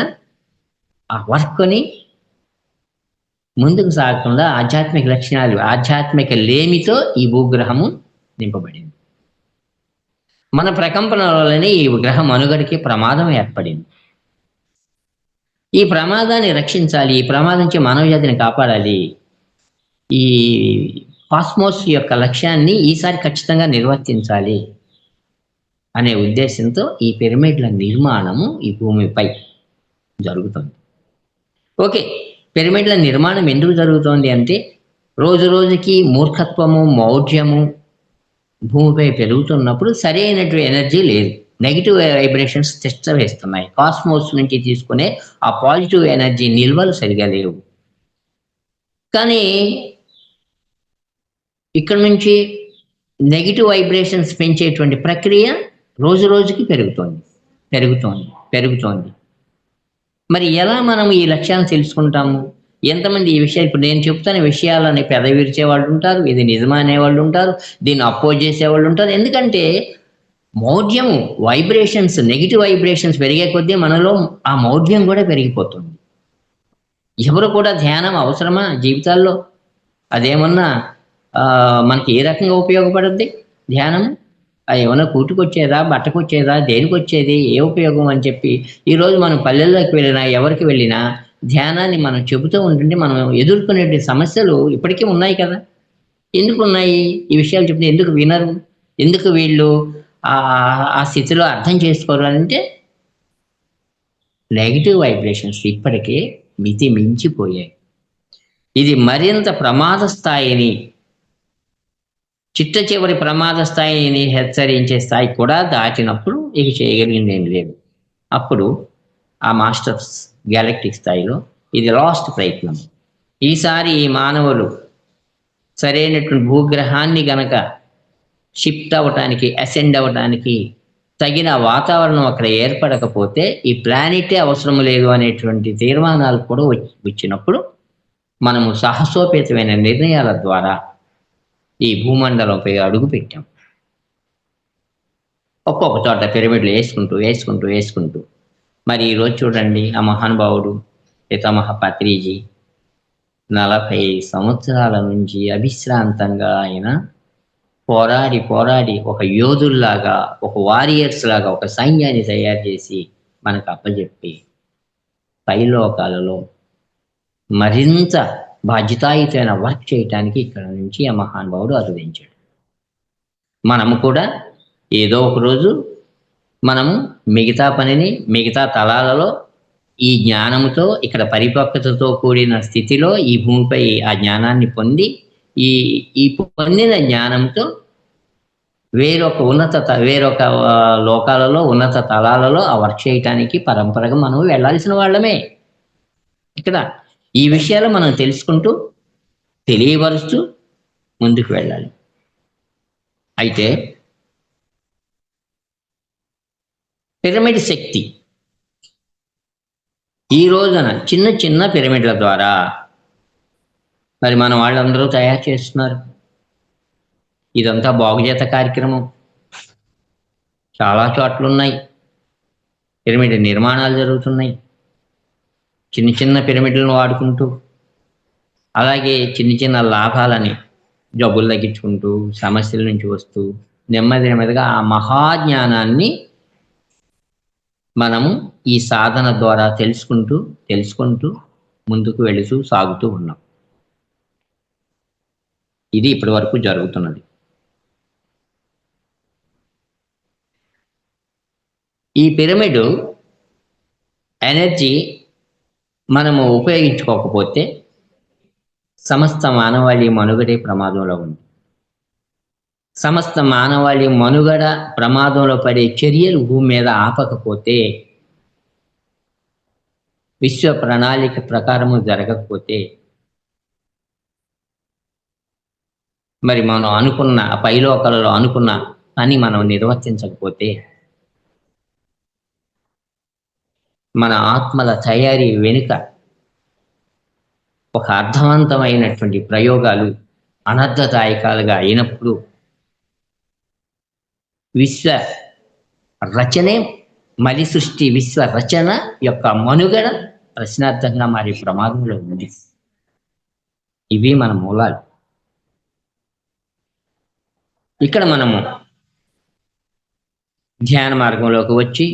ఆ వర్క్ని ముందుకు సాగకుండా ఆధ్యాత్మిక లక్షణాలు, ఆధ్యాత్మిక లేమితో ఈ భూగ్రహము నింపబడింది. మన ప్రకంపన వల్లనే ఈ గ్రహం మనుగడకి ప్రమాదం ఏర్పడింది. ఈ ప్రమాదాన్ని రక్షించాలి, ఈ ప్రమాదం నుంచి మానవ జాతిని కాపాడాలి. ఈ కాస్మోస్ యొక్క లక్ష్యాన్ని ఈసారి ఖచ్చితంగా నిర్వర్తించాలి అనే ఉద్దేశంతో ఈ పిరమిడ్ల నిర్మాణము ఈ భూమిపై జరుగుతుంది. ఓకే, పిరమిడ్ల నిర్మాణం ఎందుకు జరుగుతోంది అంటే రోజుకి మూర్ఖత్వము, మౌఢ్యము భూమిపై పెరుగుతున్నప్పుడు సరైనటువంటి ఎనర్జీ లేదు. నెగిటివ్ వైబ్రేషన్స్ వేస్తున్నాయి. కాస్మోస్ నుంచి తీసుకునే ఆ పాజిటివ్ ఎనర్జీ నిల్వలు సరిగా లేవు. కానీ ఇక్కడ నుంచి నెగిటివ్ వైబ్రేషన్స్ పెంచేటువంటి ప్రక్రియ రోజుకి పెరుగుతోంది. మరి ఎలా మనం ఈ లక్ష్యాన్ని తెలుసుకుంటాము? ఎంతమంది ఈ విషయాలు, ఇప్పుడు నేను చెప్తున్న విషయాలని పెదవిరిచే వాళ్ళు ఉంటారు, ఇది నిజమా అనేవాళ్ళు ఉంటారు, దీన్ని అపోజ్ చేసేవాళ్ళు ఉంటారు. ఎందుకంటే మౌఢ్యము, వైబ్రేషన్స్, నెగిటివ్ వైబ్రేషన్స్ పెరిగే కొద్దీ మనలో ఆ మౌఢ్యం కూడా పెరిగిపోతుంది. ఎవరు కూడా ధ్యానం అవసరమా జీవితాల్లో? అదేమన్నా మనకి ఏ రకంగా ఉపయోగపడుద్ది ధ్యానం? అది ఏమన్నా కూటుకొచ్చేదా, బట్టకొచ్చేదా, దేనికి వచ్చేది, ఏ ఉపయోగం అని చెప్పి ఈరోజు మనం పల్లెల్లోకి వెళ్ళినా, ఎవరికి వెళ్ళినా ధ్యానాన్ని మనం చెబుతూ ఉంటుంటే మనం ఎదుర్కొనే సమస్యలు ఇప్పటికీ ఉన్నాయి కదా. ఎందుకు ఉన్నాయి ఈ విషయాలు చెప్తే? ఎందుకు వినరు? ఎందుకు వీళ్ళు ఆ స్థితిలో అర్థం చేసుకోరు అంటే నెగిటివ్ వైబ్రేషన్స్ ఇప్పటికే మితి మించిపోయాయి. ఇది మరింత ప్రమాద స్థాయిని, చిట్ట చివరి ప్రమాద స్థాయిని హెచ్చరించే స్థాయి కూడా దాటినప్పుడు ఇక చేయగలిగింది ఏం లేదు. అప్పుడు ఆ మాస్టర్స్ గ్యాలక్టిక్ స్థాయిలో ఇది లాస్ట్ ప్రయత్నం. ఈసారి ఈ మానవులు సరైనటువంటి భూగ్రహాన్ని గనక షిఫ్ట్ అవ్వటానికి, అసెండ్ అవ్వటానికి తగిన వాతావరణం అక్కడ ఏర్పడకపోతే ఈ ప్లానెటే అవసరం లేదు అనేటువంటి తీర్మానాలు కూడా వచ్చినప్పుడు మనము సాహసోపేతమైన నిర్ణయాల ద్వారా ఈ భూమండలంపై అడుగు పెట్టాం. ఒక్కొక్క చోట పిరమిడ్లు వేసుకుంటూ మరి ఈరోజు చూడండి, ఆ మహానుభావుడు పితామహ పత్రిజీ 40 సంవత్సరాల నుంచి అవిశ్రాంతంగా ఆయన పోరాడి ఒక యోధుల్లాగా, ఒక వారియర్స్ లాగా ఒక సైన్యాన్ని తయారు చేసి మనకు అప్పచెప్పి పైలోకాలలో మరింత బాధ్యతాయుతమైన వర్క్ చేయటానికి ఇక్కడ నుంచి ఆ మహానుభావుడు అనువదించాడు. మనము కూడా ఏదో ఒక రోజు మనము మిగతా పనిని మిగతా తలాలలో ఈ జ్ఞానముతో, ఇక్కడ పరిపక్వతతో కూడిన స్థితిలో ఈ భూమిపై ఆ జ్ఞానాన్ని పొంది ఈ పొందిన జ్ఞానంతో వేరొక లోకాలలో, ఉన్నత తలాలలో ఆ వర్క్ చేయటానికి పరంపరగా మనం వెళ్ళాల్సిన వాళ్ళమే. ఇక్కడ ఈ విషయాలు మనం తెలుసుకుంటూ తెలియపరుస్తూ ముందుకు వెళ్ళాలి. అయితే పిరమిడ్ శక్తి ఈ రోజున చిన్న పిరమిడ్ల ద్వారా మరి మన వాళ్ళందరూ తయారు చేస్తున్నారు. ఇదంతా బాగుచేత కార్యక్రమం. చాలా చోట్ల ఉన్నాయి, పిరమిడ్ నిర్మాణాలు జరుగుతున్నాయి. చిన్న పిరమిడ్లను వాడుకుంటూ, అలాగే చిన్న లాభాలని జబ్బులు తగ్గించుకుంటూ, సమస్యల నుంచి వస్తూ నెమ్మదిగా ఆ మహాజ్ఞానాన్ని మనము ఈ సాధన ద్వారా తెలుసుకుంటూ ముందుకు వెళుతూ సాగుతూ ఉన్నాం. ఇది ఇప్పటి వరకు జరుగుతున్నది. ఈ పిరమిడ్ ఎనర్జీ మనము ఉపయోగించుకోకపోతే సమస్త మానవాళి మనుగడే ప్రమాదంలో ఉంది. సమస్త మానవాళి మనుగడ ప్రమాదంలో పడే చర్యలు భూమి మీద ఆపకపోతే, విశ్వ ప్రణాళిక ప్రకారము జరగకపోతే, మరి మనం అనుకున్న పైలోకాలలో అనుకున్న పని మనం నిర్వర్తించకపోతే, మన ఆత్మల తయారీ వెనుక ఒక అర్థవంతమైనటువంటి ప్రయోగాలు అనర్థదాయకాలుగా అయినప్పుడు విశ్వ రచనే మలి సృష్టి విశ్వ రచన యొక్క మనుగడ ప్రశ్నార్థంగా మారే ప్రమాదంలో ఉంది. ఇవి మన మూలాలు. ఇక్కడ మనము ధ్యాన మార్గంలోకి వచ్చి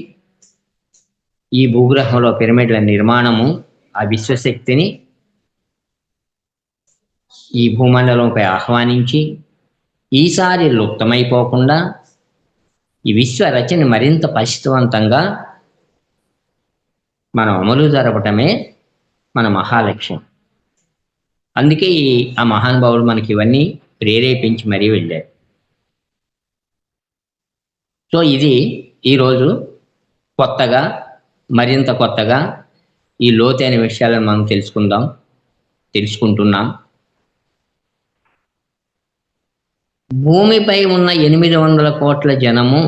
ఈ భూగ్రహంలో పిరమిడ్ల నిర్మాణము, ఆ విశ్వశక్తిని ఈ భూమండలంపై ఆహ్వానించి ఈసారి లుప్తమైపోకుండా ఈ విశ్వ రచన మరింత పరిశుద్ధవంతంగా మనం అమలు జరపటమే మన మహాలక్ష్యం. అందుకే ఆ మహానుభావుడు మనకి ఇవన్నీ ప్రేరేపించి మరీ వెళ్ళారు. సో ఇది ఈరోజు మరింత కొత్తగా ఈ లోతైన విషయాలను మనం తెలుసుకుంటున్నాం. భూమిపై ఉన్న 800 కోట్ల జనము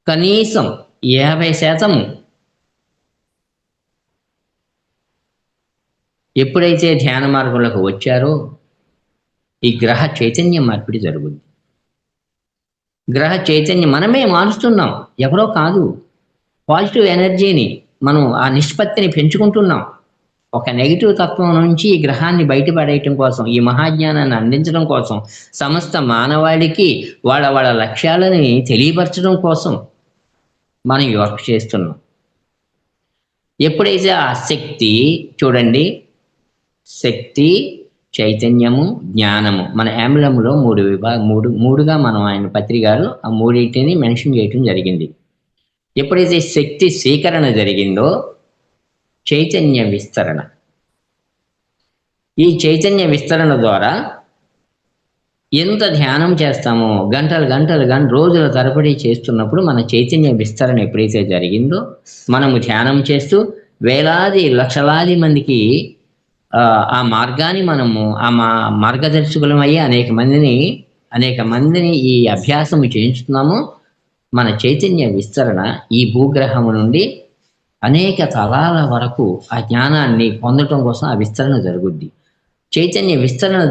కనీసం 50% ఎప్పుడైతే ధ్యాన మార్గంలోకి వచ్చారో ఈ గ్రహ చైతన్యం మార్పిడి జరుగుతుంది. గ్రహ చైతన్యం మనమే మారుస్తున్నాం, ఎవరో కాదు. పాజిటివ్ ఎనర్జీని మనం ఆ నిష్పత్తిని పెంచుకుంటున్నాం. ఒక నెగిటివ్ తత్వం నుంచి ఈ గ్రహాన్ని బయటపడేయటం కోసం, ఈ మహాజ్ఞానాన్ని అందించడం కోసం, సమస్త మానవాళికి వాళ్ళ లక్ష్యాలని తెలియపరచడం కోసం మనం వర్క్ చేస్తున్నాం. ఎప్పుడైతే ఆ శక్తి చూడండి, శక్తి, చైతన్యము, జ్ఞానము, మన యామ్లంలో మూడుగా మనం ఆయన పత్రికలో ఆ మూడింటిని మెన్షన్ చేయటం జరిగింది. ఎప్పుడైతే శక్తి స్వీకరణ జరిగిందో చైతన్య విస్తరణ, ఈ చైతన్య విస్తరణ ద్వారా ఎంత ధ్యానం చేస్తామో గంటలు రోజుల తరబడి చేస్తున్నప్పుడు మన చైతన్య విస్తరణ ఎప్పుడైతే జరిగిందో మనము ధ్యానం చేస్తూ వేలాది లక్షలాది మందికి ఆ మార్గాన్ని మనము మార్గదర్శకులమయ్యి అనేక మందిని అనేక మందిని ఈ అభ్యాసము చేయించుతున్నామో మన చైతన్య విస్తరణ ఈ భూగ్రహము నుండి అనేక తరాల వరకు ఆ జ్ఞానాన్ని పొందటం కోసం ఆ విస్తరణ జరుగుద్ది. చైతన్య విస్తరణ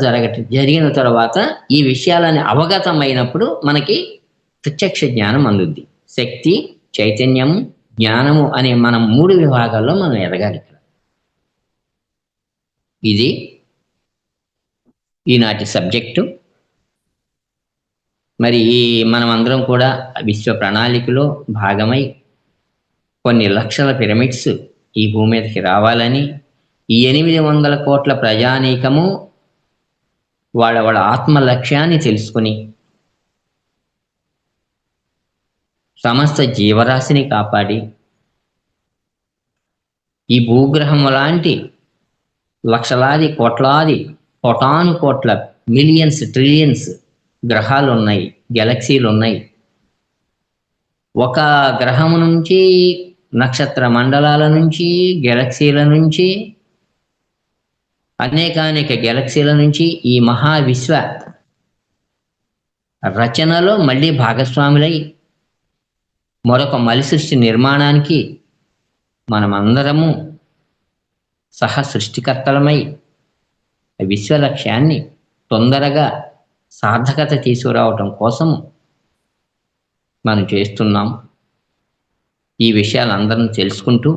జరిగిన తర్వాత ఈ విషయాలని అవగతమైనప్పుడు మనకి ప్రత్యక్ష జ్ఞానం అందుద్ది. శక్తి, చైతన్యము, జ్ఞానము అనే మనం 3 విభాగాల్లో మనం ఎదగాలి ఇక్కడ. ఇది ఈనాటి సబ్జెక్టు. మరి మనం అందరం కూడా విశ్వ ప్రణాళికలో భాగమై కొన్ని లక్షల పిరమిడ్స్ ఈ భూమి మీదకి రావాలని, ఈ 800 కోట్ల ప్రజానీకము వాళ్ళ ఆత్మ లక్ష్యాన్ని తెలుసుకుని సమస్త జీవరాశిని కాపాడి ఈ భూగ్రహం లాంటి లక్షలాది కోట్లాది కోటాను కోట్ల మిలియన్స్ ట్రిలియన్స్ గ్రహాలు ఉన్నాయి, గెలక్సీలు ఉన్నాయి. ఒక గ్రహము నుంచి, నక్షత్ర మండలాల నుంచి, గెలక్సీల నుంచి, అనేక గెలక్సీల నుంచి ఈ మహావిశ్వ రచనలో మళ్ళీ భాగస్వాములై మరొక మలి సృష్టి నిర్మాణానికి మనమందరము సహ సృష్టికర్తలమై విశ్వ లక్ష్యాన్ని తొందరగా సార్థకత తీసుకురావటం కోసము మనం చేస్తున్నాం. ఈ విషయాలు అందరం తెలుసుకుంటూ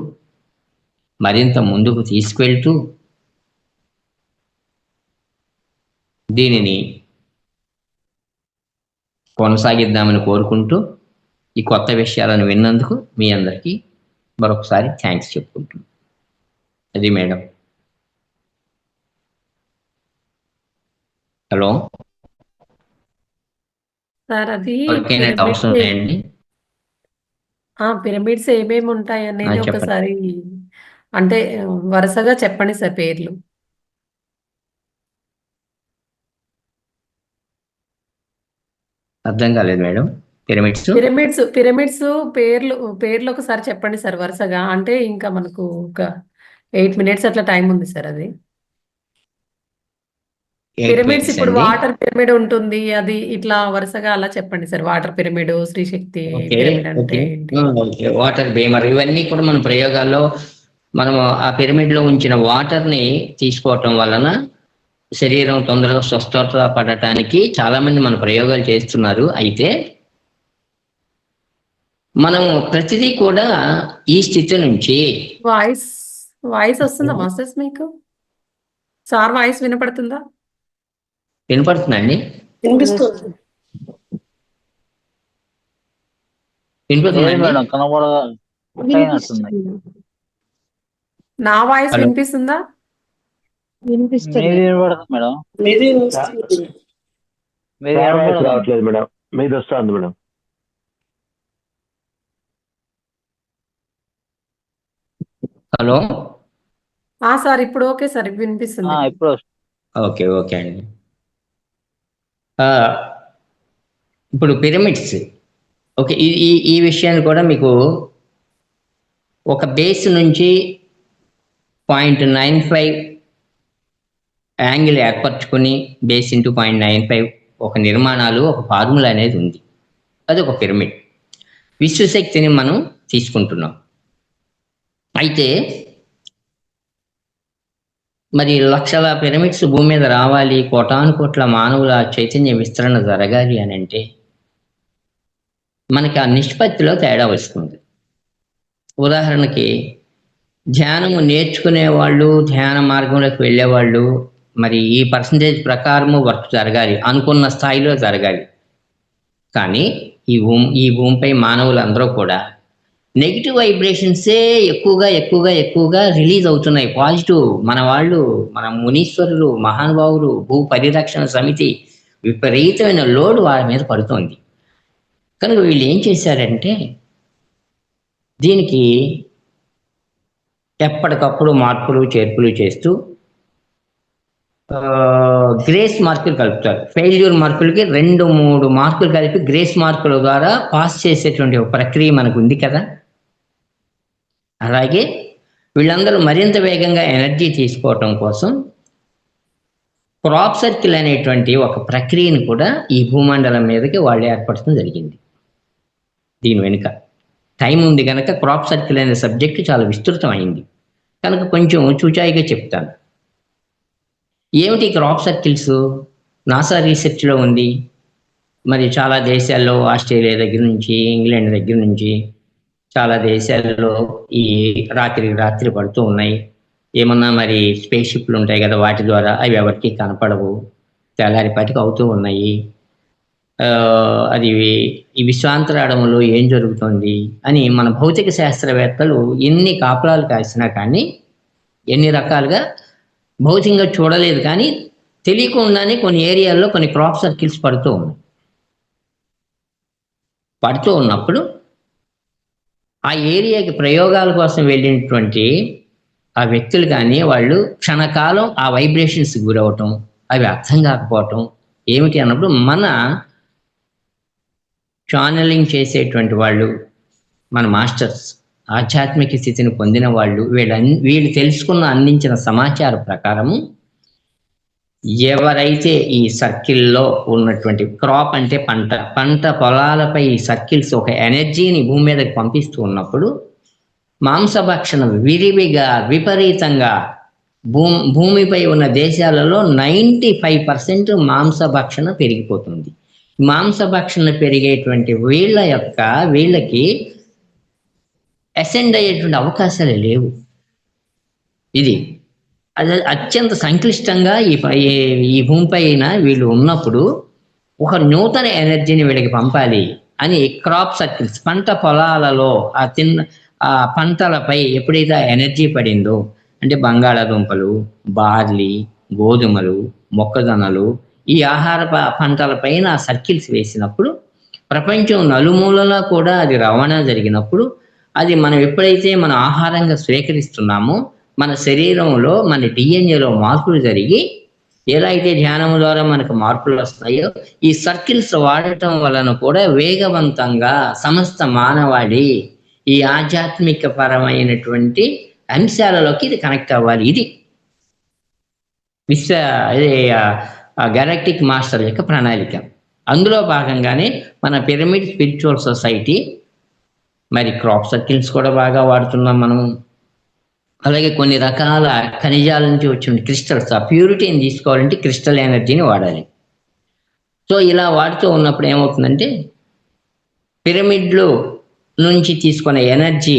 మరింత ముందుకు తీసుకువెళ్తూ దీనిని కొనసాగిద్దామని కోరుకుంటూ ఈ కొత్త విషయాలను విన్నందుకు మీ అందరికీ మరొకసారి థ్యాంక్స్ చెప్పుకుంటున్నాను. అది మేడం. హలో, సార్ అది ఓకేనా? డౌట్స్ ఉన్నాయండి? పిరమిడ్స్ ఏమేమి ఉంటాయి అనేది చెప్పండి. ఒకసారి అంటే వరుసగా చెప్పండి సార్ పేర్లు. అర్థం కాలేదు మేడం. పిరమిడ్స్ పిరమిడ్స్ పేర్లు ఒకసారి చెప్పండి సార్ వరుసగా. అంటే ఇంకా మనకు ఒక 8 minutes అట్లా టైం ఉంది సార్. అది పిరమిడ్స్ ఇప్పుడు వాటర్ పిరమిడ్ ఉంటుంది, అది ఇట్లా వరుసగా అలా చెప్పండి sir. Water pyramid, Srishakti pyramid అంటే ఏంటి? వాటర్ బీమర్ ఇవన్నీ కూడా మన ప్రయోగాల్లో మనము ఆ పిరమిడ్ లో ఉంచిన వాటర్ ని తీసుకోవటం వలన శరీరం తొందరగా స్వస్థత పడటానికి చాలా మంది మన ప్రయోగాలు చేస్తున్నారు. అయితే మనం ప్రతిదీ కూడా ఈ స్థితి నుంచి వాయిస్ వస్తుందా మాస్టర్స్ మీకు? సార్ వాయిస్ వినపడుతుందా? వినపడుతుందండి. వినిపిస్తుంది. నా వాయిస్ హలో. వినిపిస్తుందా? రావట్లేదు మేడం, మీది వస్తుంది మేడం. హలో, సార్ ఇప్పుడు ఓకే సార్, వినిపిస్తుంది. ఓకే అండి. ఇప్పుడు పిరమిడ్స్ ఓకే, ఈ విషయాన్ని కూడా మీకు ఒక బేస్ నుంచి 0.95 యాంగిల్ ఏర్పరచుకొని బేస్ ఇంటూ 0.95 ఒక నిర్మాణాలు, ఒక ఫార్ములా అనేది ఉంది. అది ఒక పిరమిడ్. విశ్వశక్తిని మనం తీసుకుంటున్నాం. అయితే మరి లక్షల పిరమిడ్స్ భూమి మీద రావాలి, కోటాను కోట్ల మానవుల చైతన్య విస్తరణ జరగాలి అని అంటే మనకి ఆ నిష్పత్తిలో తేడా వస్తుంది. ఉదాహరణకి ధ్యానము నేర్చుకునే వాళ్ళు, ధ్యాన మార్గంలోకి వెళ్ళేవాళ్ళు మరి ఈ పర్సంటేజ్ ప్రకారము వర్క్ జరగాలి, అనుకున్న స్థాయిలో జరగాలి. కానీ ఈ భూమిపై మానవులందరూ కూడా నెగిటివ్ వైబ్రేషన్సే ఎక్కువగా రిలీజ్ అవుతున్నాయి. పాజిటివ్ మన వాళ్ళు, మన మునీశ్వరులు, మహానుభావులు, భూ పరిరక్షణ సమితి విపరీతమైన లోడ్ వారి మీద పడుతోంది. కనుక వీళ్ళు ఏం చేశారంటే దీనికి ఎప్పటికప్పుడు మార్పులు చేర్పులు చేస్తూ గ్రేస్ మార్కులు కలుపుతారు. ఫెయిల్యూర్ మార్కులకి 2-3 మార్కులు కలిపి గ్రేస్ మార్కుల ద్వారా పాస్ చేసేటువంటి ఒక ప్రక్రియ మనకు ఉంది కదా. అలాగే వీళ్ళందరూ మరింత వేగంగా ఎనర్జీ తీసుకోవటం కోసం క్రాప్ సర్కిల్ అనేటువంటి ఒక ప్రక్రియను కూడా ఈ భూమండలం మీదకి వాళ్ళు ఏర్పడటం జరిగింది. దీని వెనుక టైం ఉంది కనుక క్రాప్ సర్కిల్ అనే సబ్జెక్టు చాలా విస్తృతమైంది కనుక కొంచెం చూచాయిగా చెప్తాను. ఏమిటి క్రాప్ సర్కిల్స్? నాసా రీసెర్చ్లో ఉంది. మరి చాలా దేశాల్లో, ఆస్ట్రేలియా దగ్గర నుంచి, ఇంగ్లాండ్ దగ్గర నుంచి చాలా దేశాల్లో ఈ రాత్రి పడుతూ ఉన్నాయి. ఏమన్నా మరి స్పేస్ షిప్లు ఉంటాయి కదా, వాటి ద్వారా అవి ఎవరికి కనపడవు, తెల్లారిపాటికి అవుతూ ఉన్నాయి. అది ఈ విశ్వాంతరాళంలో ఏం జరుగుతుంది అని మన భౌతిక శాస్త్రవేత్తలు ఎన్ని కాపలాలు కాసినా కానీ, ఎన్ని రకాలుగా భౌతికంగా చూడలేదు కానీ తెలియకుండానే కొన్ని ఏరియాల్లో కొన్ని క్రాప్ సర్కిల్స్ పడుతూ ఉన్నప్పుడు ఆ ఏరియాకి ప్రయోగాల కోసం వెళ్ళినటువంటి ఆ వ్యక్తులు కానీ వాళ్ళు క్షణకాలం ఆ వైబ్రేషన్స్ గురవటం, అవి అర్థం కాకపోవటం ఏమిటి అన్నప్పుడు మన ఛానలింగ్ చేసేటువంటి వాళ్ళు, మన మాస్టర్స్, ఆధ్యాత్మిక స్థితిని పొందిన వాళ్ళు, వీళ్ళు తెలుసుకున్న అందించిన సమాచార ప్రకారము ఎవరైతే ఈ సర్కిల్లో ఉన్నటువంటి క్రాప్ అంటే పంట పొలాలపై ఈ సర్కిల్స్ ఒక ఎనర్జీని భూమి మీదకి పంపిస్తూ ఉన్నప్పుడు మాంసభక్షణ విరివిగా విపరీతంగా భూమిపై ఉన్న దేశాలలో 95% మాంసభక్షణ పెరిగిపోతుంది. మాంసభక్షణ పెరిగేటువంటి వీళ్ళకి అసెండ్ అయ్యేటువంటి అవకాశాలు లేవు. ఇది అత్యంత సంక్లిష్టంగా ఈ భూమిపైన వీళ్ళు ఉన్నప్పుడు ఒక నూతన ఎనర్జీని వీళ్ళకి పంపాలి అని క్రాప్ సర్కిల్స్, పంట పొలాలలో ఆ పంటలపై ఎప్పుడైతే ఎనర్జీ పడిందో, అంటే బంగాళాదుంపలు, బార్లీ, గోధుమలు, మొక్కజొన్నలు, ఈ ఆహార పంటలపైన సర్కిల్స్ వేసినప్పుడు ప్రపంచం నలుమూలలా కూడా అది రవాణా జరిగినప్పుడు, అది మనం ఎప్పుడైతే మన ఆహారంగా స్వీకరిస్తున్నామో మన శరీరంలో, మన డిఎన్ఏలో మార్పులు జరిగి ఎలా అయితే ధ్యానం ద్వారా మనకు మార్పులు వస్తాయో, ఈ సర్కిల్స్ వాడటం వలన కూడా వేగవంతంగా సమస్త మానవాళి ఈ ఆధ్యాత్మిక పరమైనటువంటి అంశాలలోకి ఇది కనెక్ట్ అవ్వాలి. ఇది గెలాక్టిక్ మాస్టర్ యొక్క ప్రణాళిక. అందులో భాగంగానే మన పిరమిడ్ స్పిరిచువల్ సొసైటీ మరి క్రాప్ సర్కిల్స్ కూడా బాగా వాడుతున్నాం మనం. అలాగే కొన్ని రకాల ఖనిజాల నుంచి వచ్చిన క్రిస్టల్స్, ఆ ప్యూరిటీని తీసుకోవాలంటే క్రిస్టల్ ఎనర్జీని వాడాలి. సో ఇలా వాడుతూ ఉన్నప్పుడు ఏమవుతుందంటే, పిరమిడ్లు నుంచి తీసుకునే ఎనర్జీ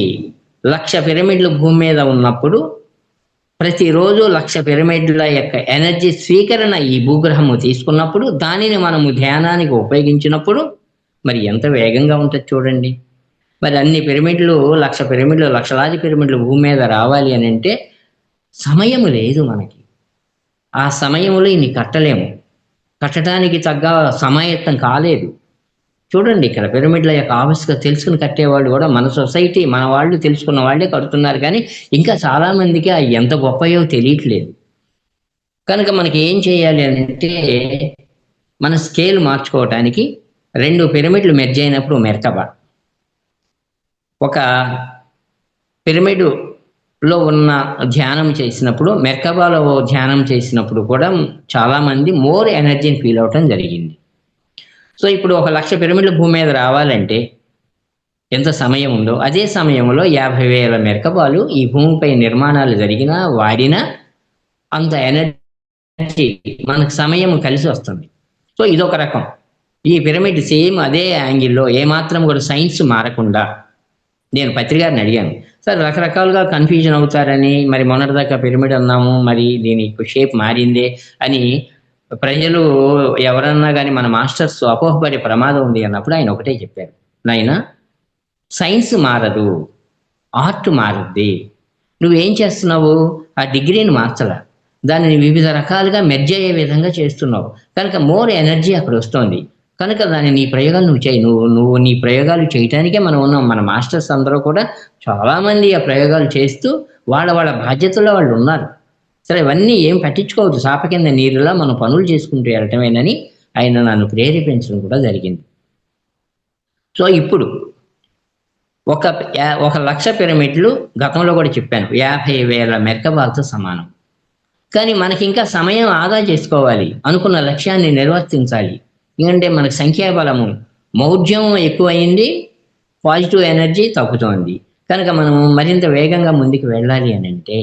1,00,000 పిరమిడ్లు భూమి మీద ఉన్నప్పుడు ప్రతిరోజు 1,00,000 పిరమిడ్ల యొక్క ఎనర్జీ స్వీకరణ ఈ భూగ్రహము తీసుకున్నప్పుడు, దానిని మనము ధ్యానానికి ఉపయోగించినప్పుడు మరి ఎంత వేగంగా ఉంటుంది చూడండి. మరి అన్ని పిరమిడ్లు, 1,00,000 పిరమిడ్లు, లక్షలాది పిరమిడ్లు భూమి మీద రావాలి అని అంటే సమయం లేదు మనకి. ఆ సమయంలో ఇన్ని కట్టడానికి తగ్గ సమాయత్తం కాలేదు. చూడండి, ఇక్కడ పిరమిడ్ల యొక్క ఆవశ్యకత తెలుసుకుని కట్టేవాళ్ళు కూడా మన సొసైటీ, మన వాళ్ళు తెలుసుకున్న వాళ్ళే కడుతున్నారు, కానీ ఇంకా చాలా మందికి అవి ఎంత గొప్పయో తెలియట్లేదు. కనుక మనకి ఏం చేయాలి అని అంటే, మన స్కేల్ మార్చుకోవటానికి 2 పిరమిడ్లు మెర్జ్ అయినప్పుడు మెర్కబా, ఒక పిరమిడ్లో ఉన్న ధ్యానం చేసినప్పుడు, మెర్కబాలో ధ్యానం చేసినప్పుడు కూడా చాలామంది మోర్ ఎనర్జీని ఫీల్ అవటం జరిగింది. సో ఇప్పుడు 1,00,000 పిరమిడ్ల భూమి మీద రావాలంటే ఎంత సమయం ఉందో, అదే సమయంలో 50,000 మెర్కబాలు ఈ భూమిపై నిర్మాణాలు జరిగినా వాడినా అంత ఎనర్జీ మనకు సమయం కలిసి వస్తుంది. సో ఇదొక రకం. ఈ పిరమిడ్ సేమ్ అదే యాంగిల్లో ఏమాత్రం కూడా సైన్స్ మారకుండా, నేను పత్రికారిని అడిగాను, సార్ రకరకాలుగా కన్ఫ్యూజన్ అవుతారని, మరి మొన్నటిదాకా పిరమిడ్ అన్నాము, మరి దీని షేప్ మారిందే అని ప్రజలు ఎవరన్నా కానీ మన మాస్టర్స్ అపోహపడే ప్రమాదం ఉంది అన్నప్పుడు ఆయన ఒకటే చెప్పారు, నాయన సైన్స్ మారదు, ఆర్ట్ మారుద్ది. నువ్వేం చేస్తున్నావు, ఆ డిగ్రీని మార్చలా, దానిని వివిధ రకాలుగా మెర్జ్ అయ్యే విధంగా చేస్తున్నావు, కనుక మోర్ ఎనర్జీ అక్కడ వస్తుంది. కనుక దాన్ని నీ ప్రయోగాలు నువ్వు చేయి, నువ్వు నీ ప్రయోగాలు చేయటానికే మనం ఉన్నాం. మన మాస్టర్స్ అందరూ కూడా చాలామంది ఆ ప్రయోగాలు చేస్తూ వాళ్ళ బాధ్యతలో వాళ్ళు ఉన్నారు. సరే, ఇవన్నీ ఏం పట్టించుకోవద్దు, చాప కింద నీరులా మనం పనులు చేసుకుంటూ వెళ్ళటమేనని ఆయన నన్ను ప్రేరేపించడం కూడా జరిగింది. సో ఇప్పుడు 1,00,000 పిరమిడ్లు గతంలో కూడా చెప్పాను 50,000 మెర్కబాలతో సమానం. కానీ మనకి ఇంకా సమయం ఆదా చేసుకోవాలి, అనుకున్న లక్ష్యాన్ని నిర్వర్తించాలి. ఎందుకంటే మనకు సంఖ్యాబలము మౌఢ్యం ఎక్కువైంది, పాజిటివ్ ఎనర్జీ తగ్గుతోంది. కనుక మనం మరింత వేగంగా ముందుకు వెళ్ళాలి అని అంటే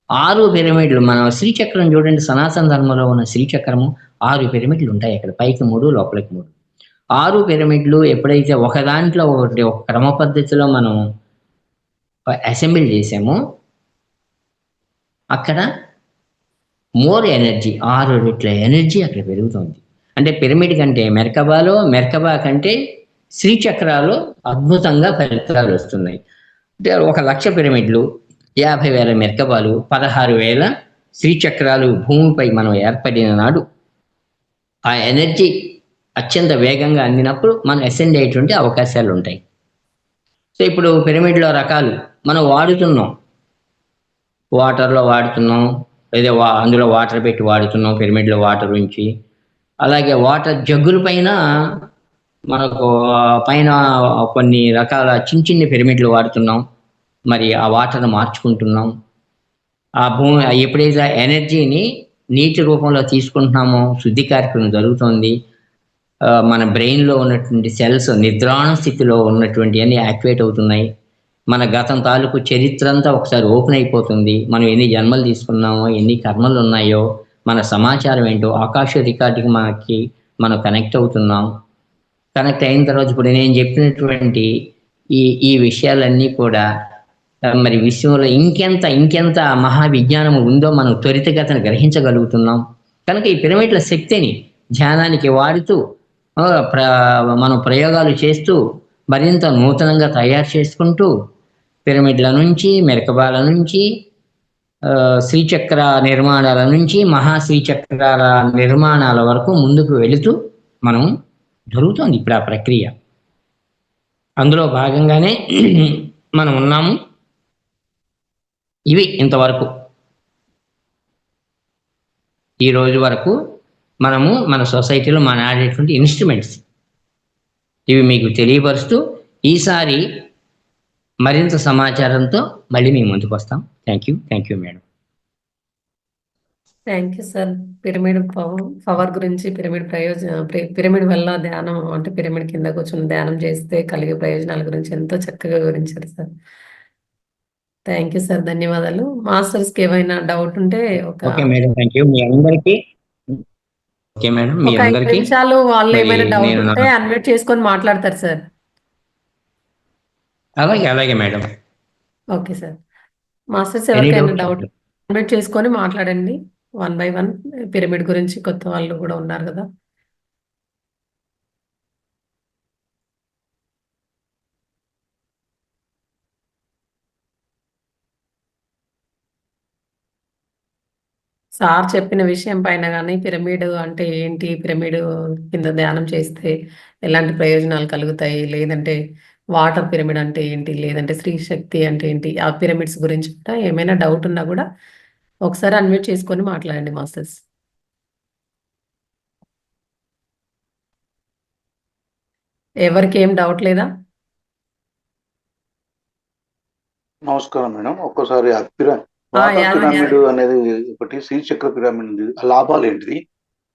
6 పిరమిడ్లు, మన శ్రీచక్రం చూడండి, సనాతన ధర్మంలో ఉన్న శ్రీచక్రము 6 పిరమిడ్లు ఉంటాయి. అక్కడ పైకి 3, లోపలికి 3. 6 పిరమిడ్లు ఎప్పుడైతే ఒక దాంట్లో ఒకటి ఒక క్రమ పద్ధతిలో మనం అసెంబ్లీ చేసామో అక్కడ మోర్ ఎనర్జీ, 6 రెట్ల ఎనర్జీ అక్కడ పెరుగుతుంది. అంటే పిరమిడ్ కంటే మెర్కబా కంటే శ్రీచక్రాలు అద్భుతంగా ఫలితాలు వస్తున్నాయి. అంటే 1,00,000 పిరమిడ్లు, 50,000 మెర్కబాలు, 16,000 శ్రీచక్రాలు భూమిపై మనం ఏర్పడిన నాడు ఆ ఎనర్జీ అత్యంత వేగంగా అందినప్పుడు మనం అసెండ్ అయ్యేటువంటి అవకాశాలు ఉంటాయి. సో ఇప్పుడు పిరమిడ్లో రకాలు మనం వాడుతున్నాం, వాటర్లో వాడుతున్నాం, లేదా అందులో వాటర్ పెట్టి వాడుతున్నాం, పిరమిడ్లో వాటర్ ఉంచి. అలాగే వాటర్ జగ్గుల పైన మనకు పైన కొన్ని రకాల చిన్న పిరమిడ్లు వాడుతున్నాం, మరి ఆ వాటర్ను మార్చుకుంటున్నాం. ఆ ఎప్పుడైతే ఎనర్జీని నీటి రూపంలో తీసుకుంటున్నామో శుద్ధి కార్యక్రమం జరుగుతుంది. మన బ్రెయిన్లో ఉన్నటువంటి సెల్స్ నిద్రాణ స్థితిలో ఉన్నటువంటి అన్ని యాక్టివేట్ అవుతున్నాయి. మన గతం తాలూకు చరిత్ర అంతా ఒకసారి ఓపెన్ అయిపోతుంది. మనం ఎన్ని జన్మలు తీసుకున్నామో, ఎన్ని కర్మలు ఉన్నాయో, మన సమాచారం ఏంటో ఆకాశ రికార్డుకి మనం కనెక్ట్ అవుతున్నాం. కనెక్ట్ అయిన తర్వాత ఇప్పుడు నేను చెప్పినటువంటి ఈ విషయాలన్నీ కూడా మరి విశ్వంలో ఇంకెంత మహావిజ్ఞానం ఉందో మనం త్వరితగతిన గ్రహించగలుగుతున్నాం. కనుక ఈ పిరమిడ్ల శక్తిని ధ్యానానికి వాడుతూ మనం ప్రయోగాలు చేస్తూ మరింత నూతనంగా తయారు చేసుకుంటూ పిరమిడ్ల నుంచి, మెరకబాల నుంచి, శ్రీచక్ర నిర్మాణాల నుంచి మహాశ్రీచక్రాల నిర్మాణాల వరకు ముందుకు వెళుతూ మనం జరుగుతోంది ఇప్పుడు ఆ ప్రక్రియ. అందులో భాగంగానే మనం ఉన్నాము. ఇవి ఇంతవరకు ఈ రోజు వరకు మనము మన సొసైటీలో మన ఆడేటువంటి ఇన్స్ట్రుమెంట్స్ ఇవి మీకు తెలియపరుస్తూ ఈసారి మరింత సమాచారంతో మళ్ళీ మేము ముందుకు వస్తాం. Thank you madam. Thank you sir. Pyramid power గురించి, పిరమిడ్ వల్ల ధ్యానం అంటే పిరమిడ్ కింద కూర్చొని ధ్యానం చేస్తే కలిగే ప్రయోజనాల గురించి ఎంతో చక్కగా వివరించారు సార్. థ్యాంక్ యూ సార్, ధన్యవాదాలు. మాస్టర్స్కి ఏమైనా డౌట్ ఉంటే ఓకే మేడం, థ్యాంక్ యూ మీ అందరికీ. ఓకే మేడం, మీ ఒక 5 అందరికీ నిమిషాలు వాళ్ళు మరి ఏమైనా డౌట్ నేను ఉంటే అన్మ్యూట్ చేసుకొని మాట్లాడతారు సార్. అలాగే madam. Okay sir. Masters Any ఎవరికైనా doubt? డౌట్ అన్మ్యూట్ చేసుకొని మాట్లాడండి 1 by 1. పిరమిడ్ గురించి కొత్త వాళ్ళు కూడా ఉన్నారు కదా. సార్ చెప్పిన విషయం పైన కానీ పిరమిడ్ అంటే ఏంటి, పిరమిడ్ కింద ధ్యానం చేస్తే ఎలాంటి ప్రయోజనాలు కలుగుతాయి, లేదంటే వాటర్ పిరమిడ్ అంటే ఏంటి, లేదంటే స్త్రీ శక్తి అంటే ఏంటి, ఆ పిరమిడ్స్ గురించి కూడా ఏమైనా డౌట్ ఉన్నా కూడా ఒకసారి అన్మ్యూట్ చేసుకొని మాట్లాడండి మాస్టర్స్. ఎవరికి ఏం డౌట్ లేదా? నమస్కారం మేడం. ఒక్కసారి వాటర్ యాదవ్ పిరమిడ్ అనేది ఒకటి, శ్రీచక్ర పిరమిడ్ ఉంది, ఆ లాభాలు ఏంటిది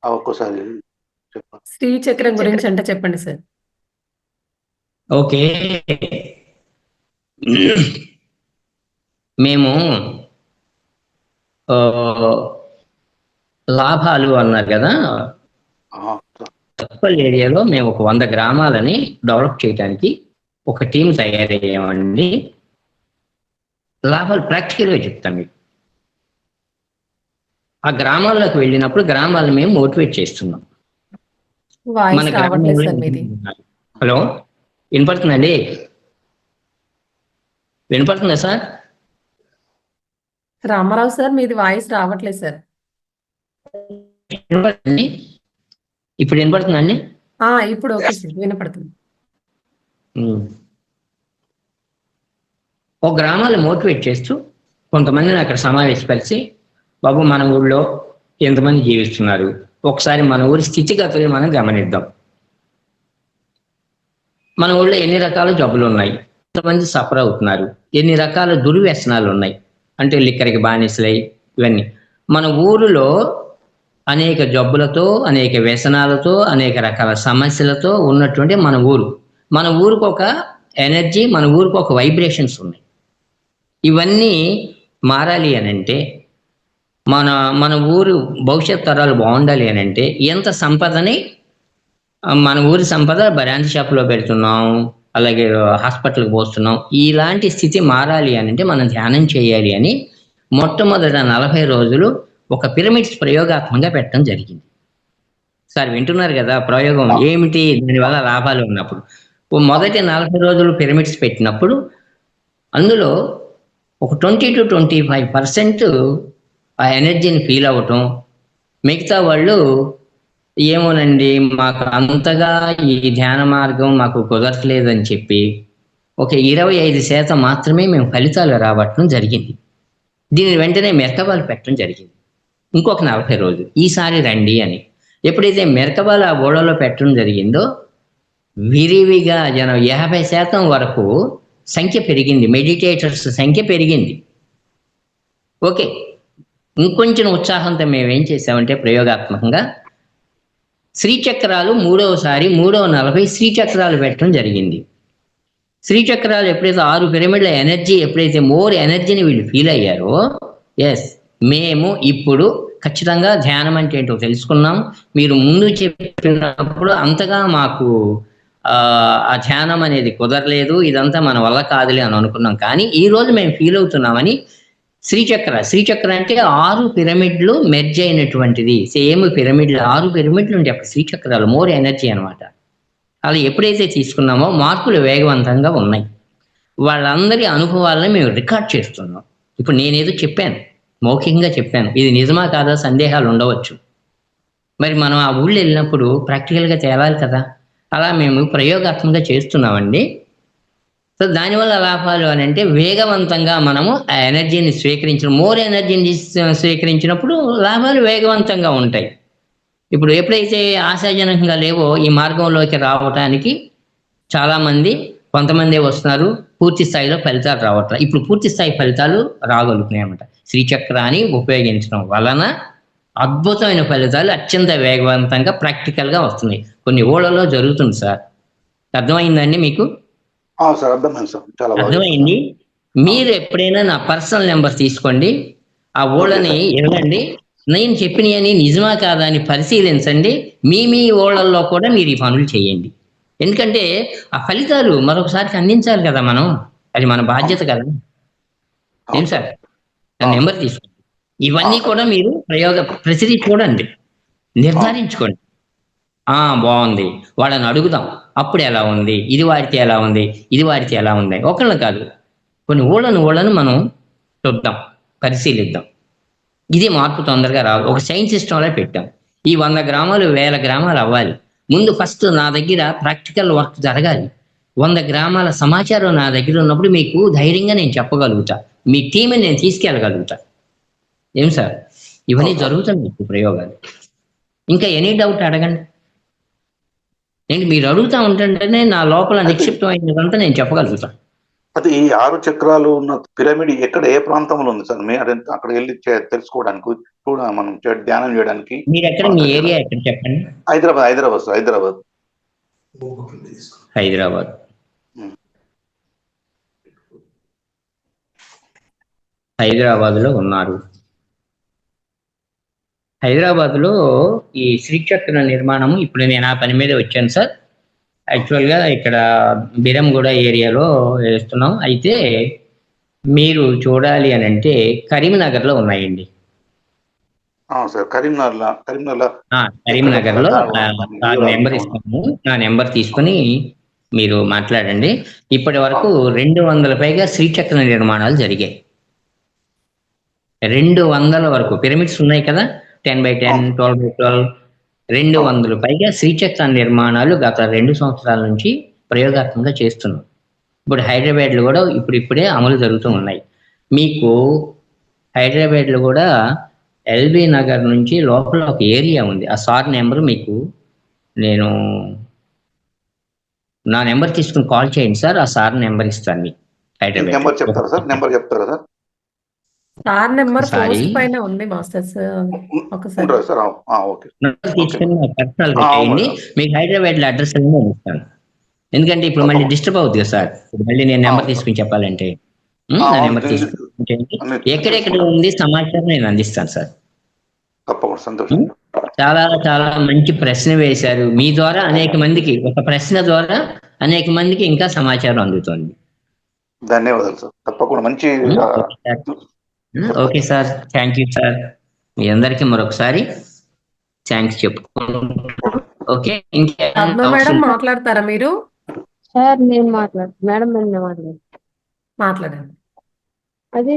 ఒక్కసారి చెప్పండి. స్త్రీ చక్రం గురించి అంటే చెప్పండి సార్. ఓకే, మేము లాభాలు అన్నారు కదా, తప్పల్ ఏరియాలో మేము ఒక 100 గ్రామాలని డెవలప్ చేయడానికి ఒక టీం తయారయ్యామండి. లాభాలు ప్రాక్టికల్గా చెప్తాం మీకు. ఆ గ్రామాల్లోకి వెళ్ళినప్పుడు గ్రామాలను మేము మోటివేట్ చేస్తున్నాం. వాయిస్ రావట్లేదు సార్ మీది. హలో, వినపడుతుందండి? వినపడుతుందా సార్? రామారావు సార్, మీది వాయిస్ రావట్లేదు సార్. వినపడుతుంది, ఇప్పుడు వినపడుతుందండి? ఇప్పుడు ఓకే సార్, వినపడుతుంది. ఒక గ్రామాలను మోటివేట్ చేస్తూ కొంతమందిని అక్కడ సమావేశపరిచి, బాబు మన ఊళ్ళో ఎంతమంది జీవిస్తున్నారు, ఒకసారి మన ఊరి స్థితిగతులు మనం గమనిద్దాం. మన ఊళ్ళో ఎన్ని రకాల జబ్బులు ఉన్నాయి, ఎంతమంది సఫర్ అవుతున్నారు, ఎన్ని రకాల దుర్వ్యసనాలు ఉన్నాయి, అంటే లిక్కర్కి బానిసలై ఇవన్నీ మన ఊరిలో అనేక జబ్బులతో, అనేక వ్యసనాలతో, అనేక రకాల సమస్యలతో ఉన్నటువంటి మన ఊరికి ఒక ఎనర్జీ, మన ఊరికి ఒక వైబ్రేషన్స్ ఉన్నాయి. ఇవన్నీ మారాలి అని అంటే, మన మన ఊరు భవిష్యత్ తరాలు బాగుండాలి అని అంటే, ఎంత సంపదని మన ఊరి సంపద బ్రాంచ్ షాప్లో పెడుతున్నాం, అలాగే హాస్పిటల్కి పోస్తున్నాం. ఇలాంటి స్థితి మారాలి అని అంటే మనం ధ్యానం చేయాలి అని మొట్టమొదట 40 రోజులు ఒక పిరమిడ్స్ ప్రయోగాత్మకంగా పెట్టడం జరిగింది. సార్ వింటున్నారు కదా ప్రయోగం ఏమిటి, దానివల్ల లాభాలు ఉన్నప్పుడు. మొదటి 40 రోజులు పిరమిడ్స్ పెట్టినప్పుడు అందులో ఒక 20 to 25% ఆ ఎనర్జీని ఫీల్ అవ్వటం, మిగతా వాళ్ళు ఏమోనండి మాకు అంతగా ఈ ధ్యాన మార్గం మాకు కుదరట్లేదని చెప్పి ఒక 25% మాత్రమే మేము ఫలితాలు రాబట్టడం జరిగింది. దీని వెంటనే మెరకబాలు పెట్టడం జరిగింది. ఇంకొక 40 రోజులు ఈసారి రండి అని. ఎప్పుడైతే మెరకబాలు ఆ గోడలో పెట్టడం జరిగిందో విరివిగా జనం 50% వరకు సంఖ్య పెరిగింది, మెడిటేటర్స్ సంఖ్య పెరిగింది. ఓకే, ఇంకొంచెం ఉత్సాహంతో మేము ఏం చేసామంటే ప్రయోగాత్మకంగా శ్రీచక్రాలు మూడవ 40 శ్రీచక్రాలు పెట్టడం జరిగింది. శ్రీచక్రాలు ఎప్పుడైతే 6 పిరమిడ్ల ఎనర్జీ, ఎప్పుడైతే మోర్ ఎనర్జీని వీళ్ళు ఫీల్ అయ్యారో, ఎస్ మేము ఇప్పుడు ఖచ్చితంగా ధ్యానం అంటే ఏంటో తెలుసుకున్నాం. మీరు ముందు చెప్పినప్పుడు అంతగా మాకు ఆ ధ్యానం అనేది కుదరలేదు, ఇదంతా మన వల్ల కాదులే అని అనుకున్నాం. కానీ ఈ రోజు మేము ఫీల్ అవుతున్నామని శ్రీచక్ర అంటే 6 పిరమిడ్లు మెర్జ్ అయినటువంటిది. సేమ్ పిరమిడ్లు 6 పిరమిడ్లు ఉంటాయి అప్పుడు శ్రీచక్రాలు, మోర్ ఎనర్జీ అనమాట. అలా ఎప్పుడైతే తీసుకున్నామో మార్పులు వేగవంతంగా ఉన్నాయి. వాళ్ళందరి అనుభవాలను మేము రికార్డ్ చేస్తున్నాం. ఇప్పుడు నేనేదో చెప్పాను, మౌఖికంగా చెప్పాను, ఇది నిజమా కాదా సందేహాలు ఉండవచ్చు. మరి మనం ఆ ఊళ్ళో వెళ్ళినప్పుడు ప్రాక్టికల్గా తేలాలి కదా. అలా మేము ప్రయోగాత్మకంగా చేస్తున్నామండి. సో దానివల్ల లాభాలు అని అంటే వేగవంతంగా మనము ఆ ఎనర్జీని మోర్ ఎనర్జీని స్వీకరించినప్పుడు లాభాలు వేగవంతంగా ఉంటాయి. ఇప్పుడు ఎప్పుడైతే ఆశాజనకంగా లేవో ఈ మార్గంలోకి రావటానికి చాలామంది కొంతమంది వస్తున్నారు, పూర్తి స్థాయిలో ఫలితాలు రావట్లేదు. ఇప్పుడు పూర్తి స్థాయి ఫలితాలు రాగలుగుతున్నాయి అన్నమాట. శ్రీచక్రాన్ని ఉపయోగించడం వలన అద్భుతమైన ఫలితాలు అత్యంత వేగవంతంగా ప్రాక్టికల్గా వస్తున్నాయి. కొన్ని ఊళ్ళలో జరుగుతుంది సార్. అర్థమైందండి మీకు? సార్ అర్థమైంది సార్, చాలా అర్థమైంది. మీరు ఎప్పుడైనా నా పర్సనల్ నెంబర్ తీసుకోండి, ఆ ఊళ్ళని వెళ్ళండి, నేను చెప్పినవని నిజమా కాదా అని పరిశీలించండి. మీ ఊళ్ళల్లో కూడా మీరు ఈ పనులు చేయండి. ఎందుకంటే ఆ ఫలితాలు మరొకసారికి అందించాలి కదా మనం, అది మన బాధ్యత కదా. ఏం సార్, నెంబర్ తీసుకోండి. ఇవన్నీ కూడా మీరు ప్రతిదీ చూడండి, నిర్ధారించుకోండి. బాగుంది, వాళ్ళని అడుగుదాం అప్పుడు ఎలా ఉంది, ఇది వాడితే ఎలా ఉంది, ఇది వాడితే ఎలా ఉంది. ఒకళ్ళు కాదు, కొన్ని ఊళ్ళను మనం చూద్దాం, పరిశీలిద్దాం. ఇది మార్పు తొందరగా రాదు. ఒక సైన్స్ సిస్టంలో పెట్టాం. ఈ 100 గ్రామాలు 1000 గ్రామాలు అవ్వాలి. ముందు ఫస్ట్ నా దగ్గర ప్రాక్టికల్ వర్క్ జరగాలి. 100 గ్రామాల సమాచారం నా దగ్గర ఉన్నప్పుడు మీకు ధైర్యంగా నేను చెప్పగలుగుతా, మీ టీంని నేను తీసుకెళ్ళగలుగుతా. ఏం సార్, ఇవన్నీ జరుగుతుంది ప్రయోగాలు. ఇంకా ఎనీ డౌట్ అడగండి. ఏంటి మీరు అడుగుతా ఉంటుంటేనే నా లోపల నిక్షిప్తమైనదంతా నేను చెప్పగలుగుతాను. అది ఈ 6 చక్రాలు ఉన్న పిరమిడ్ ఎక్కడ, ఏ ప్రాంతంలో ఉంది సార్? అక్కడ వెళ్ళి తెలుసుకోవడానికి, మనం ధ్యానం చేయడానికి. మీరు ఎక్కడ, మీ ఏరియా ఎక్కడ చెప్పండి. హైదరాబాద్ సార్, హైదరాబాద్. హైదరాబాద్లో ఉన్నారు. హైదరాబాద్లో ఈ శ్రీచక్ర నిర్మాణము, ఇప్పుడు నేను ఆ పని మీద వచ్చాను సార్. యాక్చువల్గా ఇక్కడ బిరంగూడ ఏరియాలో వేస్తున్నాం. అయితే మీరు చూడాలి అని అంటే కరీంనగర్లో ఉన్నాయండి. కరీంనగర్లో నా నెంబర్ ఇస్తాను, నా నెంబర్ తీసుకుని మీరు మాట్లాడండి. ఇప్పటి వరకు 200 పైగా శ్రీచక్ర నిర్మాణాలు జరిగాయి. 200 వరకు పిరమిడ్స్ ఉన్నాయి కదా, 10x10, 12x12, 200 పైగా శ్రీచక్ర నిర్మాణాలు గత 2 సంవత్సరాల నుంచి ప్రయోగాత్మకంగా చేస్తున్నాం. ఇప్పుడు హైదరాబాద్లో కూడా ఇప్పుడే అమలు జరుగుతూ ఉన్నాయి. మీకు హైదరాబాద్లో కూడా ఎల్బీ నగర్ నుంచి లోపల ఒక ఏరియా ఉంది. ఆ సార్ నెంబర్ మీకు నేను నా నెంబర్ తీసుకుని కాల్ చేయండి సార్. ఆ సార్ నెంబర్ ఇస్తాను మీకు. హైదరాబాద్ నెంబర్ చెప్తారా sir? Sir number sorry post పైన ఉంది మాస్టర్స్. ఒకసారి ఉంటారు సార్ ఓకే తీసుకొని నాకు పర్సనల్ అవును చేయండి. మేడం. మీకు హైదరాబాద్ లో అడ్రస్ నేను ఇస్తాను. ఎందుకంటే ఇప్పుడు మళ్ళీ తప్పకుండా. డిస్టర్బ్ అవుతుంది కదా సార్. ఇప్పుడు మళ్ళీ నేను నెంబర్ అవును సార్. తీసుకుని చెప్పాలంటే నా అవును నెంబర్ దీన్ని తీసుకుని చేయండి. అన్ని ఎక్కడెక్కడ తెలుసుకుంటాం. ఉంది సమాచారం నేను అందిస్తాను సార్. తప్పకుండా సంతోషం. చాలా చాలా మంచి ప్రశ్న వేశారు. మీ ద్వారా అనేక మందికి, ఒక ప్రశ్న ద్వారా అనేక మందికి ఇంకా సమాచారం అందుతుంది. ధన్యవాదాలు సార్. తప్పకుండా మంచి okay sir, thank you sir. మీ అందరికీ మరొకసారి థ్యాంక్స్ చెప్పుకుంటున్నాను. ఓకే, ఇంకా పద్మ మేడం మాట్లాడతారా మీరు? సార్ నేను మేడం మాట్లాడండి. అది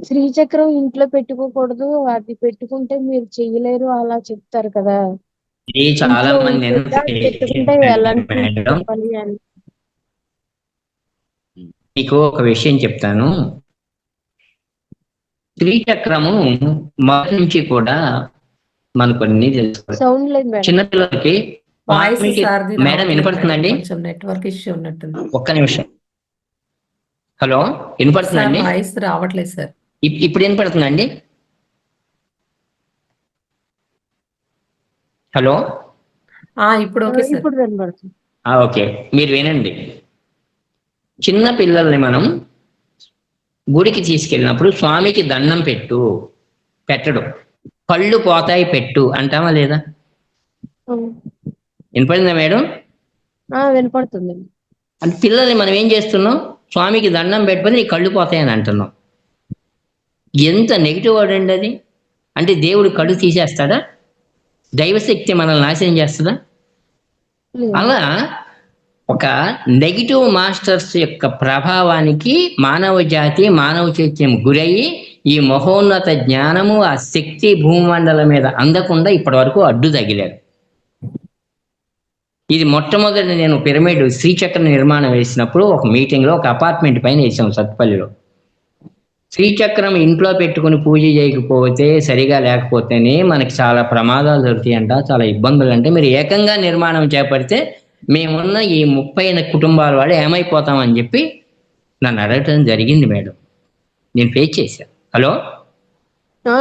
శ్రీచక్రం ఇంట్లో పెట్టుకోకూడదు, అది పెట్టుకుంటే మీరు చెయ్యలేరు అలా చెప్తారు కదా. ఇది చాలా ఇంట్లో మంది పెట్టుకుంటే ఎలాంటి మేడం, చెప్పాలి అని. మీకు ఒక విషయం చెప్తాను. శ్రీచక్రము మొదటి నుంచి కూడా మనకు కొన్ని తెలుసు. సౌండ్ లేదు మేడం. చిన్నపిల్లలకి వాయిస్ సార్ది మేడం వినపడుతుందండి? కొంచెం నెట్వర్క్ ఇష్యూ ఉన్నట్టుంది. ఒక్క నిమిషం. హలో, వినపడుతుందండి? వాయిస్ రావట్లేదు సార్. ఇప్పుడు వినపడుతుందండి? హలో, ఇప్పుడు ఓకే సార్. ఇప్పుడు వినపడుతుంది. ఓకే, మీరు వినండి. చిన్న పిల్లల్ని మనం గుడికి తీసుకెళ్ళినప్పుడు స్వామికి దండం పెట్టడు, కళ్ళు పోతాయి పెట్టు అంటామా లేదా? వినపడిందా మేడం? వినపడుతుంది. అంటే పిల్లల్ని మనం ఏం చేస్తున్నాం? స్వామికి దండం పెట్టకపోతే నీ కళ్ళు పోతాయని అంటున్నాం. ఎంత నెగిటివ్ వర్డ్ అండి అది. అంటే దేవుడు కళ్ళు తీసేస్తాడా? దైవశక్తి మనల్ని నాశనం చేస్తుందా? అలా ఒక నెగిటివ్ మాస్టర్స్ యొక్క ప్రభావానికి మానవ జాతి, మానవ చైత్యం గురయ్యి ఈ మహోన్నత జ్ఞానము, ఆ శక్తి భూమండలం మీద అందకుండా ఇప్పటి వరకు అడ్డు తగిలారు. ఇది మొట్టమొదటి నేను పిరమిడ్ శ్రీచక్ర నిర్మాణం వేసినప్పుడు ఒక మీటింగ్లో ఒక అపార్ట్మెంట్ పైన వేసాం సత్పల్లిలో. శ్రీచక్రం ఇంట్లో పెట్టుకుని పూజ చేయకపోతే, సరిగా లేకపోతేనే మనకి చాలా ప్రమాదాలు జరుగుతాయంట, చాలా ఇబ్బందులు. అంటే మీరు ఏకంగా నిర్మాణం చేపడితే మేమున్న ఈ 30 కుటుంబాల వాళ్ళు ఏమైపోతామని చెప్పి నన్ను అడగటం జరిగింది మేడం. నేను ఫేస్ చేశాను. హలో,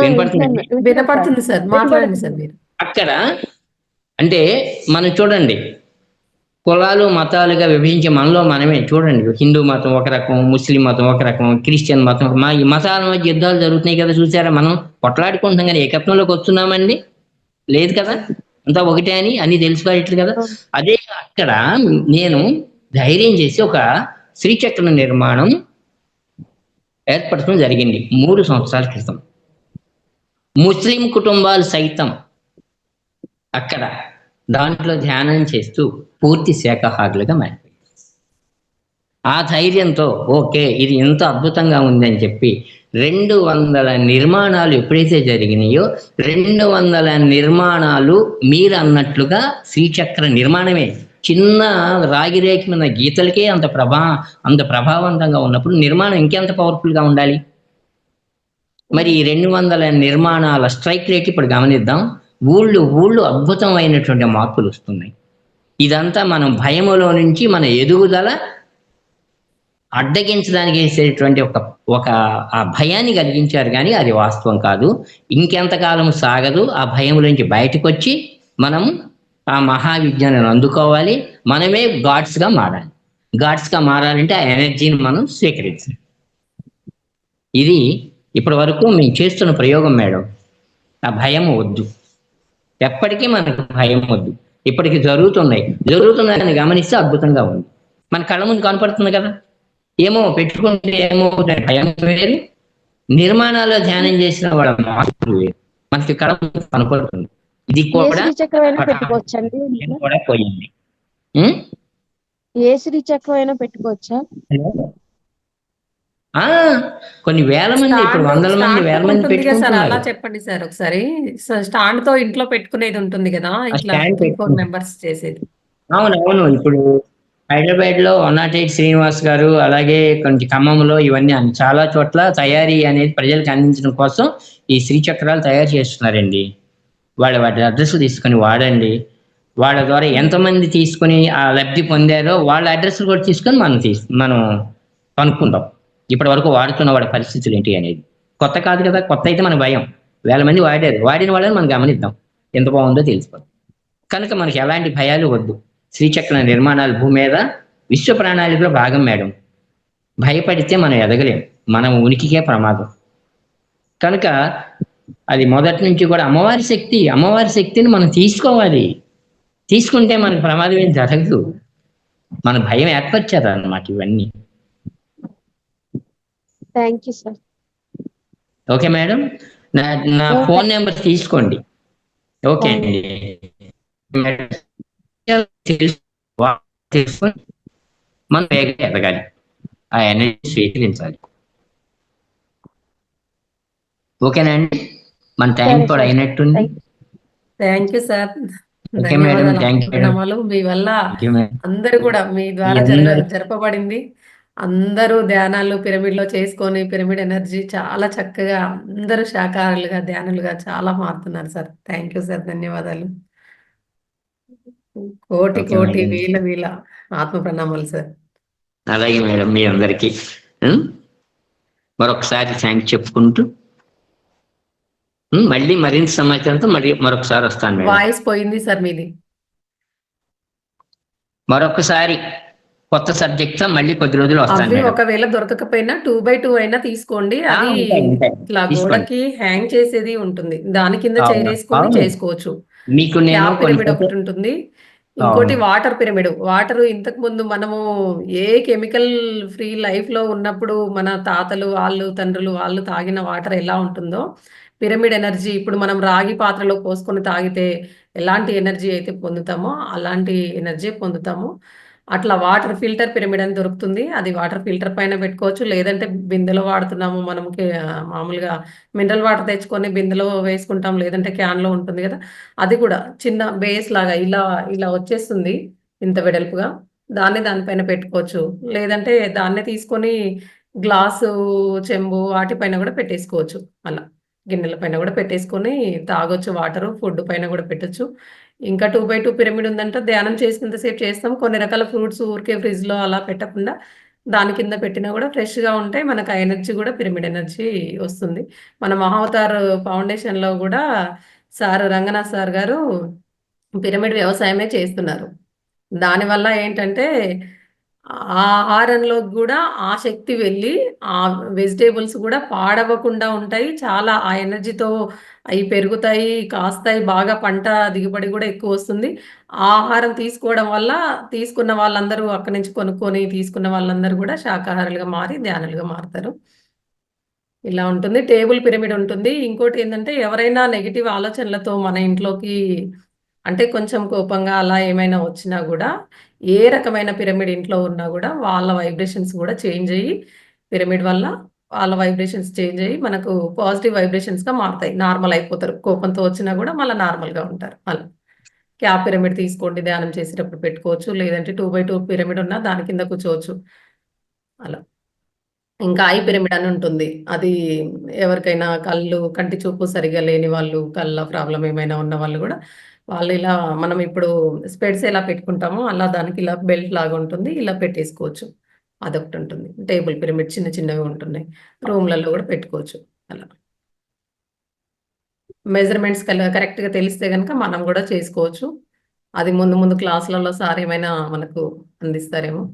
వినపడుతుంది సార్, మాట్లాడండి సార్ మీరు. అక్కడ అంటే మనం చూడండి, కులాలు మతాలుగా విభజించే మనలో మనమే చూడండి. హిందూ మతం ఒక రకం, ముస్లిం మతం ఒక రకం, క్రిస్టియన్ మతం, ఈ మతాల మధ్య యుద్ధాలు జరుగుతున్నాయి కదా, చూసారా? మనం కొట్లాడుకుంటున్నాం కానీ ఏకత్వంలోకి వస్తున్నామండి? లేదు కదా, అంతా ఒకటే అని అన్ని తెలుసుకోవట్లేదు కదా. అదే అక్కడ నేను ధైర్యం చేసి ఒక శ్రీచక్ర నిర్మాణం ఏర్పడటం జరిగింది 3 సంవత్సరాల క్రితం. ముస్లిం కుటుంబాలు సైతం అక్కడ దాంట్లో ధ్యానం చేస్తూ పూర్తి శాఖాహారులుగా మారిపోయింది. ఆ ధైర్యంతో ఓకే ఇది ఎంత అద్భుతంగా ఉందని చెప్పి 200 నిర్మాణాలు ఎప్పుడైతే జరిగినాయో 200 నిర్మాణాలు మీరు అన్నట్లుగా శ్రీచక్ర నిర్మాణమే. చిన్న రాగిరేఖ మీద గీతలకే అంత ప్రభావవంతంగా ఉన్నప్పుడు నిర్మాణం ఇంకెంత పవర్ఫుల్గా ఉండాలి? మరి ఈ 200 నిర్మాణాల స్ట్రైక్ రేట్ ఇప్పుడు గమనిద్దాం. ఊళ్ళు అద్భుతమైనటువంటి మార్పులు వస్తున్నాయి. ఇదంతా మనం భయములో నుంచి మన ఎదుగుదల అడ్డగించడానికి వేసేటువంటి ఒక ఆ భయాన్ని కలిగించారు, కానీ అది వాస్తవం కాదు. ఇంకెంతకాలం సాగదు. ఆ భయం నుంచి బయటకు వచ్చి మనం ఆ మహావిజ్ఞానాన్ని అందుకోవాలి. మనమే గాడ్స్గా మారాలి. గాడ్స్గా మారాలంటే ఆ ఎనర్జీని మనం స్వీకరించాలి. ఇది ఇప్పటి వరకు మేము చేస్తున్న ప్రయోగం మేడం. ఆ భయం వద్దు, ఎప్పటికీ మనకు భయం వద్దు. ఇప్పటికి జరుగుతున్నాయని గమనిస్తే అద్భుతంగా ఉంది. మన కళ్ళ ముందు కనపడుతుంది కదా. ఏమో పెట్టుకుంటే ఏమో భయం వేరు, నిర్మాణాల్లో ధ్యానం చేసిన వాళ్ళ మార్పులు వేరు, మనకి కళ్ళ ముందు కనపడుతుంది. ఇది కూడా పోయింది. ఏ శ్రీచక్రం అయినా పెట్టుకోవచ్చా? కొన్ని వేల మంది, ఇప్పుడు 100 మంది, 1000 మంది పెట్టుకుంటున్నారు. అలా చెప్పండి సార్ ఒకసారి. స్టాండ్ తో ఇంట్లో పెట్టుకునేది ఉంటుంది కదా, ఇట్లా 4 మెంబర్స్ చేసేది. అవును. ఇప్పుడు హైదరాబాద్ లో 108 శ్రీనివాస్ గారు, అలాగే కొంచెం ఖమ్మంలో, ఇవన్నీ చాలా చోట్ల తయారీ అనేది ప్రజలకు అందించడం కోసం ఈ శ్రీచక్రాలు తయారు చేస్తున్నారండి. వాటి అడ్రస్ తీసుకొని వాడండి. వాళ్ళ ద్వారా ఎంతమంది తీసుకుని ఆ లబ్ధి పొందారో వాళ్ళ అడ్రస్ కూడా తీసుకొని మనం కనుక్కుందాం. ఇప్పటి వరకు వాడుతున్న వాడి పరిస్థితులు ఏంటి అనేది. కొత్త కాదు కదా, కొత్త అయితే మనకు భయం. 1000 మంది వాడారు, వాడిన వాళ్ళని మనం గమనిద్దాం, ఎంత బాగుందో తెలిసిపోతుంది. కనుక మనకి ఎలాంటి భయాలు వద్దు. శ్రీచక్ర నిర్మాణాలు భూమి మీద విశ్వ ప్రణాళికలో భాగం మేడం. భయపడితే మనం ఎదగలేం, మనం ఉనికికే ప్రమాదం. కనుక అది మొదటి నుంచి కూడా అమ్మవారి శక్తిని మనం తీసుకోవాలి. తీసుకుంటే మనకు ప్రమాదం ఏం జరగదు. మన భయం ఏర్పరిచారు అన్నమాట ఇవన్నీ. Thank you sir. Okay madam, నా ఫోన్ నెంబర్ తీసుకోండి. ఓకే అండి, తెలుసుకొని మనం వేగంగా ఎదగాలి, ఆ ఎనర్జీ స్వీకరించాలి. ఓకేనా అండి, మన టైం కూడా అయినట్టుంది. Thank you sir. Okay madam, thank you madam. ప్రణామాలు. మీ వల్ల అందరూ కూడా మీ ద్వారా జరపబడింది. అందరూ ధ్యానాలు పిరమిడ్ లో చేసుకొని పిరమిడ్ ఎనర్జీ చాలా చక్కగా అందరూ శాకాహారులుగా ధ్యానులుగా చాలా మారుతున్నారు సార్. థ్యాంక్ యూ సార్, ధన్యవాదాలు. కోటి ఓకే కోటి మేడం. వేల వేల ఆత్మ ప్రణామాలు సార్. అలాగే మేడం, మీ అందరికీ మరొకసారి థ్యాంక్ చెప్పుకుంటూ మళ్ళీ మరింత సమాచారంతో మరొకసారి వస్తాను మేడం. వాయిస్ పోయింది సార్ మీది. మరొకసారి కొత్త సబ్జెక్ట్ తో మళ్ళీ కొద్ది రోజులు వస్తాను అవి మేడం. ఒకవేళ దొరకకపోయినా 2x2 అయినా తీసుకోండి. అది ఉంటాయి. ఇట్లా తీసుకోండి. గోడకి హ్యాంగ్ చేసేది ఉంటుంది, దాని కింద అవును, చేరేసుకొని అవును. చేసుకోవచ్చు. మీకు నేను క్యాప్ పిరమిడ్ కొంచెం ఒకటి ఉంటుంది, ఇంకోటి వాటర్ పిరమిడ్. వాటర్ ఇంతకు ముందు మనము ఏ కెమికల్ ఫ్రీ లైఫ్ లో ఉన్నప్పుడు మన తాతలు వాళ్ళు తండ్రులు వాళ్ళు తాగిన వాటర్ ఎలా ఉంటుందో పిరమిడ్ ఎనర్జీ ఇప్పుడు మనం రాగి పాత్రలో పోసుకొని తాగితే ఎలాంటి ఎనర్జీ అయితే పొందుతామో అలాంటి ఎనర్జీ పొందుతాము. అట్లా వాటర్ ఫిల్టర్ పిరమిడ్ అని దొరుకుతుంది. అది వాటర్ ఫిల్టర్ పైన పెట్టుకోవచ్చు, లేదంటే బిందెలో వాడుతున్నాము మనకి మామూలుగా మినరల్ వాటర్ తెచ్చుకొని బిందెలో వేసుకుంటాం, లేదంటే క్యాన్ లో ఉంటుంది కదా, అది కూడా చిన్న బేస్ లాగా ఇలా ఇలా వచ్చేస్తుంది ఇంత వెడల్పుగా. దానిపైన పెట్టుకోవచ్చు, లేదంటే దాన్నే తీసుకొని గ్లాసు చెంబు వాటిపైన కూడా పెట్టేసుకోవచ్చు. అలా గిన్నెల పైన కూడా పెట్టేసుకొని తాగొచ్చు. వాటర్ ఫుడ్ పైన కూడా పెట్టొచ్చు. ఇంకా 2x2 పిరమిడ్ ఉందంటే ధ్యానం చేసినంతసేపు చేస్తాం. కొన్ని రకాల ఫ్రూట్స్ ఊరికే ఫ్రిడ్జ్ లో అలా పెట్టకుండా దాని కింద పెట్టినా కూడా ఫ్రెష్ గా ఉంటాయి. మనకు ఆ ఎనర్జీ కూడా పిరమిడ్ ఎనర్జీ వస్తుంది. మన మహావతార్ ఫౌండేషన్ లో కూడా సార్ రంగనాథ్ సార్ గారు పిరమిడ్ వ్యవసాయమే చేస్తున్నారు. దానివల్ల ఏంటంటే ఆహారంలో కూడా ఆ శక్తి వెళ్ళి ఆ వెజిటేబుల్స్ కూడా పాడవకుండా ఉంటాయి. చాలా ఆ ఎనర్జీతో అవి పెరుగుతాయి, కాస్తాయి, బాగా పంట దిగుబడి కూడా ఎక్కువ వస్తుంది. ఆహారం తీసుకోవడం వల్ల తీసుకున్న వాళ్ళందరూ అక్కడి నుంచి కొనుక్కొని తీసుకున్న వాళ్ళందరూ కూడా శాకాహారులుగా మారి ధ్యానులుగా మారుతారు. ఇలా ఉంటుంది. టేబుల్ పిరమిడ్ ఉంటుంది. ఇంకోటి ఏంటంటే ఎవరైనా నెగిటివ్ ఆలోచనలతో మన ఇంట్లోకి అంటే కొంచెం కోపంగా అలా ఏమైనా వచ్చినా కూడా ఏ రకమైన పిరమిడ్ ఇంట్లో ఉన్నా కూడా వాళ్ళ వైబ్రేషన్స్ కూడా చేంజ్ అయ్యి పిరమిడ్ వల్ల వాళ్ళ వైబ్రేషన్స్ చేంజ్ అయ్యి మనకు పాజిటివ్ వైబ్రేషన్స్ గా మారుతాయి. నార్మల్ అయిపోతారు. కోపంతో వచ్చినా కూడా మళ్ళీ నార్మల్ గా ఉంటారు. అలా క్యాప్ పిరమిడ్ తీసుకోండి, ధ్యానం చేసేటప్పుడు పెట్టుకోవచ్చు, లేదంటే 2x2 పిరమిడ్ ఉన్నా దాని కింద కూర్చోవచ్చు. అలా ఇంకా ఐ పిరమిడ్ అని ఉంటుంది. అది ఎవరికైనా కంటి చూపు సరిగా లేని వాళ్ళు, కళ్ళ ప్రాబ్లం ఏమైనా ఉన్న వాళ్ళు కూడా వాళ్ళు ఇలా మనం ఇప్పుడు స్పెడ్స్ ఎలా పెట్టుకుంటామో అలా దానికి ఇలా బెల్ట్ లాగా ఉంటుంది, ఇలా పెట్టేసుకోవచ్చు. అదొకటి ఉంటుంది. టేబుల్ పిరమిడ్ చిన్న చిన్నవి ఉంటున్నాయి, రూమ్లలో కూడా పెట్టుకోవచ్చు. అలా మెజర్మెంట్స్ కరెక్ట్ గా తెలిస్తే కనుక మనం కూడా చేసుకోవచ్చు. అది ముందు ముందు క్లాసులలో సార్ ఏమైనా మనకు అందిస్తారేమో.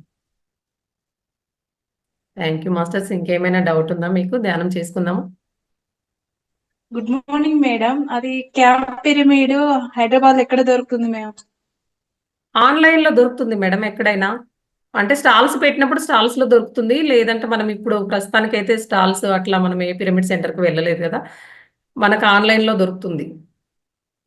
Thank you masters. ఇంకేమైనా డౌట్ ఉందా మీకు? ధ్యానం చేసుకుందాము. Good morning madam. అది క్యాప్ పిరమిడ్ హైదరాబాద్ లో ఎక్కడ దొరుకుతుంది మేడం? ఆన్లైన్ లో దొరుకుతుంది మేడం, ఎక్కడైనా. అంటే స్టాల్స్ పెట్టినప్పుడు స్టాల్స్ లో దొరుకుతుంది, లేదంటే మనం ఇప్పుడు ప్రస్తుతానికైతే స్టాల్స్ అట్లా మనం ఏ పిరమిడ్ సెంటర్ కి వెళ్ళలేదు కదా, మనకు ఆన్లైన్ లో దొరుకుతుంది.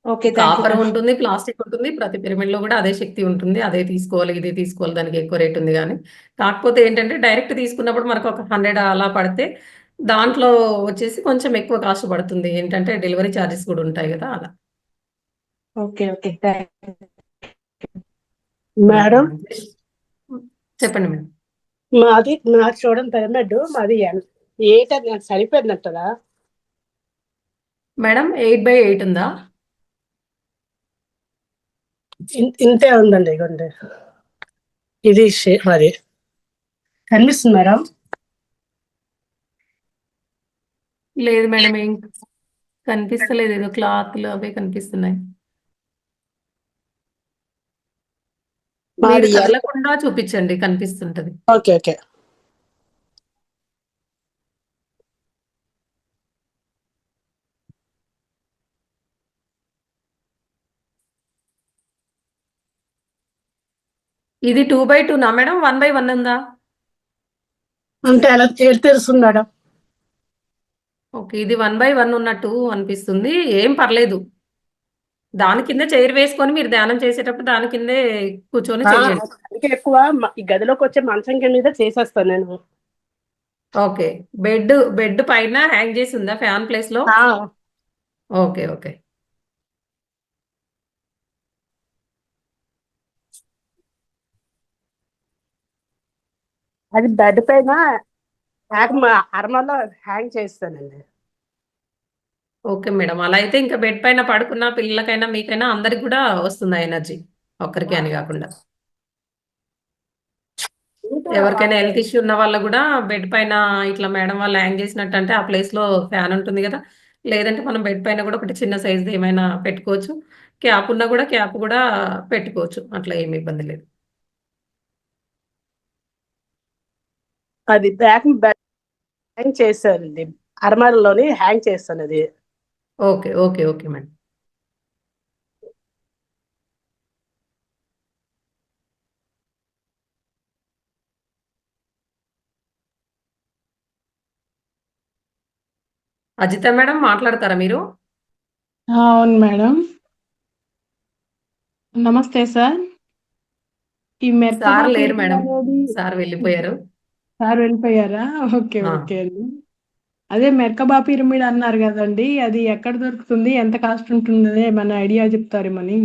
Okay, thank you copper madam. ఉంటుంది, ప్లాస్టిక్ ఉంటుంది. ప్రతి పిరమిడ్ లో కూడా అదే శక్తి ఉంటుంది. అదే తీసుకోవాలి, ఇదే తీసుకోవాలి, దానికి ఎక్కువ రేట్ ఉంది కానీ. కాకపోతే ఏంటంటే డైరెక్ట్ తీసుకున్నప్పుడు మనకు ఒక 100 అలా పడితే దాంట్లో వచ్చేసి కొంచెం ఎక్కువ కాస్ట్ పడుతుంది. ఏంటంటే డెలివరీ ఛార్జెస్ కూడా ఉంటాయి కదా, అలా. ఓకే ఓకే, థ్యాంక్ మేడం, చెప్పండి మేడం. మాది చూడండి పిరమిడ్ మాది 8 అది నాకు సరిపోయిందంటారా మేడం 8x8 ఉందా? ఇంతే ఉందండి. ఇగోండి ఇది మరి కనిపిస్తుంది మేడం. లేదు మేడం, ఏం కనిపిస్తలేదు, ఏదో క్లాత్లు అవే కనిపిస్తున్నాయి. మీరు మాది కదలకుండా చూపించండి, కనిపిస్తుంటది. Okay okay. ఇది 2x2 నా మేడం, 1x1 ఉందా? అంటే అలా తెలుస్తుంది మేడం. ఓకే, ఇది 1x1 ఉన్నట్టు అనిపిస్తుంది. ఏం పర్లేదు, దాని కింద చైర్ వేసుకొని మీరు ధ్యానం చేసేటప్పుడు దాని కిందే కూర్చొని చెయ్యండి. అందుకే ఎక్కువ ఈ గదిలోకి వచ్చే మంచం కింద చేసేస్తాను నేను. ఓకే, బెడ్ పైన హ్యాంగ్ చేసి ఉందా ఫ్యాన్ ప్లేస్ లో? Okay okay. అది బెడ్ పైన అరమలో హ్యాంగ్ చేస్తానండి. ఓకే మేడం, అలా అయితే ఇంకా బెడ్ పైన పడుకున్న పిల్లలకైనా మీకైనా అందరికి కూడా వస్తుంది ఎనర్జీ, ఒక్కరికి అని కాకుండా. ఎవరికైనా హెల్త్ ఇష్యూ ఉన్న వాళ్ళకు కూడా బెడ్ పైన ఇట్లా మేడం వాళ్ళు హ్యాంగ్ చేసినట్టు అంటే ఆ ప్లేస్ లో ఫ్యాన్ ఉంటుంది కదా, లేదంటే మనం బెడ్ పైన కూడా ఒకటి చిన్న సైజ్ ఏమైనా పెట్టుకోవచ్చు. క్యాప్ ఉన్నా కూడా క్యాప్ కూడా పెట్టుకోవచ్చు, అట్లా ఏమి ఇబ్బంది లేదు. అది హ్యాంగ్ చేస్తానండి, అరమరలోని హ్యాంగ్ చేస్తాను అది. Okay okay okay madam. Ajitha madam మాట్లాడతారా మీరు? అవును మేడం. నమస్తే సార్. ఈ సార్ మెర్కబా లేరు పిరమిడ్ మేడం, అనేది సార్ వెళ్ళిపోయారు. సార్ వెళ్ళిపోయారా? ఓకే ఆ, ఓకే అండి. అదే మెర్కబా పిరమిడ్ అన్నారు కదండి, అది ఎక్కడ దొరుకుతుంది, ఎంత కాస్ట్ ఉంటుంది, ఏమన్నా ఐడియా చెప్తారేమని.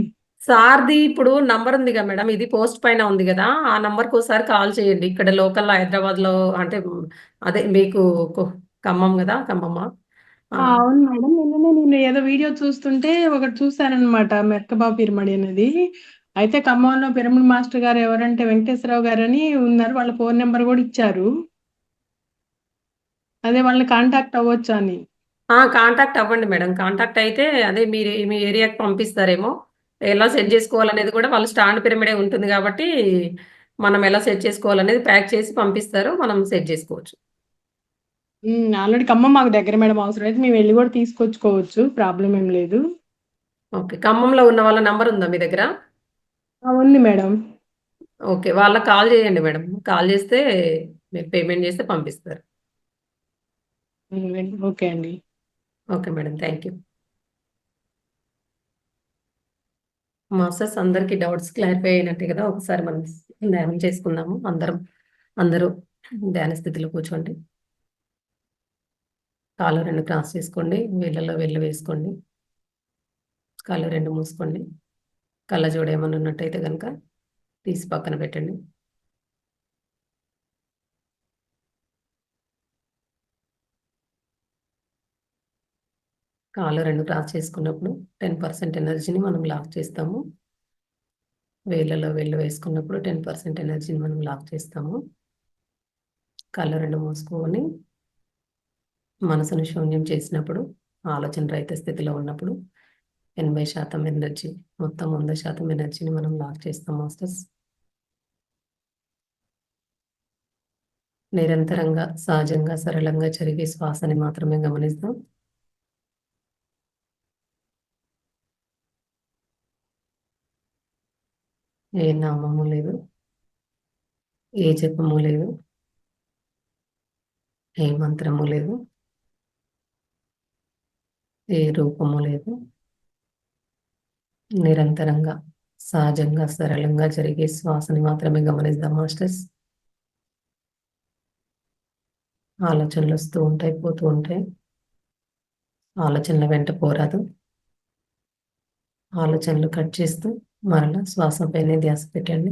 సార్ది ఇప్పుడు నంబర్ ఉంది కదా మేడం, ఇది పోస్ట్ పైన ఉంది కదా, ఆ నంబర్కి ఒకసారి కాల్ చేయండి. ఇక్కడ లోకల్ హైదరాబాద్ లో అంటే అదే మీకు ఖమ్మం కదా, ఖమ్మమ్మా? ఆ, అవును మేడం, నిన్ననే నేను ఏదో వీడియో చూస్తుంటే ఒకటి చూశానన్నమాట, మెర్కబా పిరమిడ్ అనేది. అయితే ఖమ్మంలో పిరమిడ్ మాస్టర్ గారు ఎవరంటే వెంకటేశ్వరరావు గారు అని ఉన్నారు, వాళ్ళ ఫోన్ నెంబర్ కూడా ఇచ్చారు. అదే వాళ్ళని కాంటాక్ట్ అవ్వచ్చు అని. కాంటాక్ట్ అవ్వండి మేడం, కాంటాక్ట్ అయితే అదే మీరు మీ ఏరియాకి పంపిస్తారేమో. ఎలా సెట్ చేసుకోవాలనేది కూడా వాళ్ళు స్టాండ్ పిరమిడే ఉంటుంది కాబట్టి మనం ఎలా సెట్ చేసుకోవాలనేది ప్యాక్ చేసి పంపిస్తారు, మనం సెట్ చేసుకోవచ్చు. ఆల్రెడీ ఖమ్మం మాకు దగ్గర మేడం, అవసరం అయితే మేము వెళ్ళి కూడా తీసుకొచ్చుకోవచ్చు, ప్రాబ్లం ఏం లేదు. ఓకే, ఖమ్మంలో ఉన్న వాళ్ళ నంబర్ ఉందా మీ దగ్గర? ఉంది మేడం. ఓకే, వాళ్ళకి కాల్ చేయండి మేడం, కాల్ చేస్తే మీరు పేమెంట్ చేస్తే పంపిస్తారు. ఓకే అండి. Okay madam, thank you. Masters అందరికీ డౌట్స్ క్లారిఫై అయినట్టే కదా, ఒకసారి మనం ధ్యానం చేసుకుందాము. అందరూ ధ్యాన స్థితిలో కూర్చోండి. కాళ్ళు రెండు క్రాస్ చేసుకోండి, వేళ్ళలో వేళ్ళు వేసుకోండి, కాళ్ళు రెండు మూసుకోండి. కళ్ళజోడు ఏమన్నా ఉన్నట్టయితే కనుక తీసి పక్కన పెట్టండి. కాళ్ళు రెండు క్రాస్ చేసుకున్నప్పుడు 10% ఎనర్జీని మనం లాక్ చేస్తాము. వేళ్ళలో వేళ్ళు వేసుకున్నప్పుడు 10% ఎనర్జీని మనం లాక్ చేస్తాము. కళ్ళు రెండు మూసుకొని మనసును శూన్యం చేసినప్పుడు, ఆలోచన రహిత స్థితిలో ఉన్నప్పుడు 80% ఎనర్జీ, మొత్తం 100% ఎనర్జీని మనం లాక్ చేస్తాం మాస్టర్స్. నిరంతరంగా సహజంగా సరళంగా జరిగే శ్వాసని మాత్రమే గమనిస్తాం. ఏ నామము లేదు, ఏ జపము లేదు, ఏ మంత్రము లేదు, ఏ రూపము లేదు. నిరంతరంగా సహజంగా సరళంగా జరిగే శ్వాసని మాత్రమే గమనిద్దాం మాస్టర్స్. ఆలోచనలు వస్తూ ఉంటాయి, పోతూ ఉంటాయి. ఆలోచనల వెంట పోరాదు. ఆలోచనలు కట్ చేస్తూ మరలా శ్వాసపైనే ధ్యాస పెట్టండి.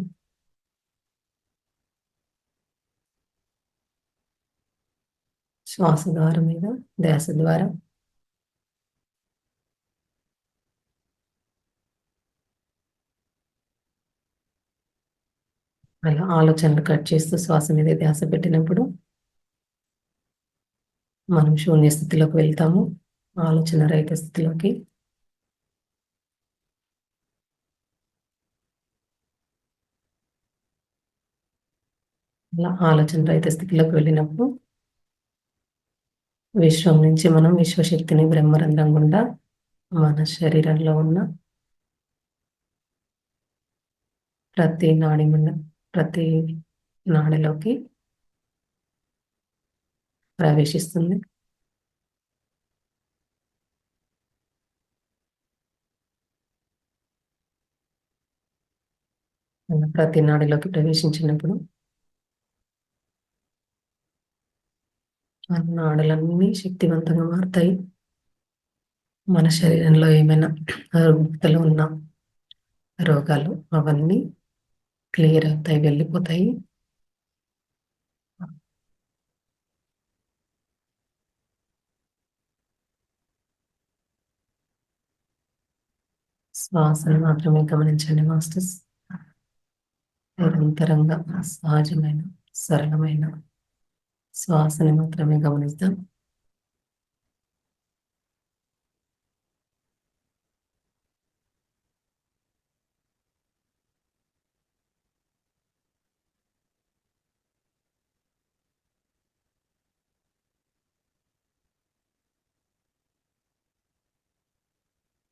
శ్వాస ద్వారం మీద ధ్యాస ద్వారా అలా ఆలోచనలు కట్ చేస్తూ శ్వాస మీద ధ్యాస పెట్టినప్పుడు మనం శూన్య స్థితిలోకి వెళ్తాము, ఆలోచన రహిత స్థితిలోకి. అలా ఆలోచన రహిత స్థితిలోకి వెళ్ళినప్పుడు విశ్వం నుంచి మనం విశ్వశక్తిని బ్రహ్మరంధ్రం గుండా మన శరీరంలో ఉన్న ప్రతి నాడిలోకి ప్రవేశిస్తుంది. అలా ప్రతి నాడిలోకి ప్రవేశించినప్పుడు ఆ నాడులన్నీ శక్తివంతంగా మారుతాయి. మన శరీరంలో ఏమైనా రుగ్మతలు ఉన్న రోగాలు అవన్నీ క్లియర్ అవుతాయి, వెళ్ళిపోతాయి. శ్వాసను మాత్రమే గమనించండి మాస్టర్స్. నిరంతరంగా సహజమైన సరళమైన శ్వాసని మాత్రమే గమనిస్తాం.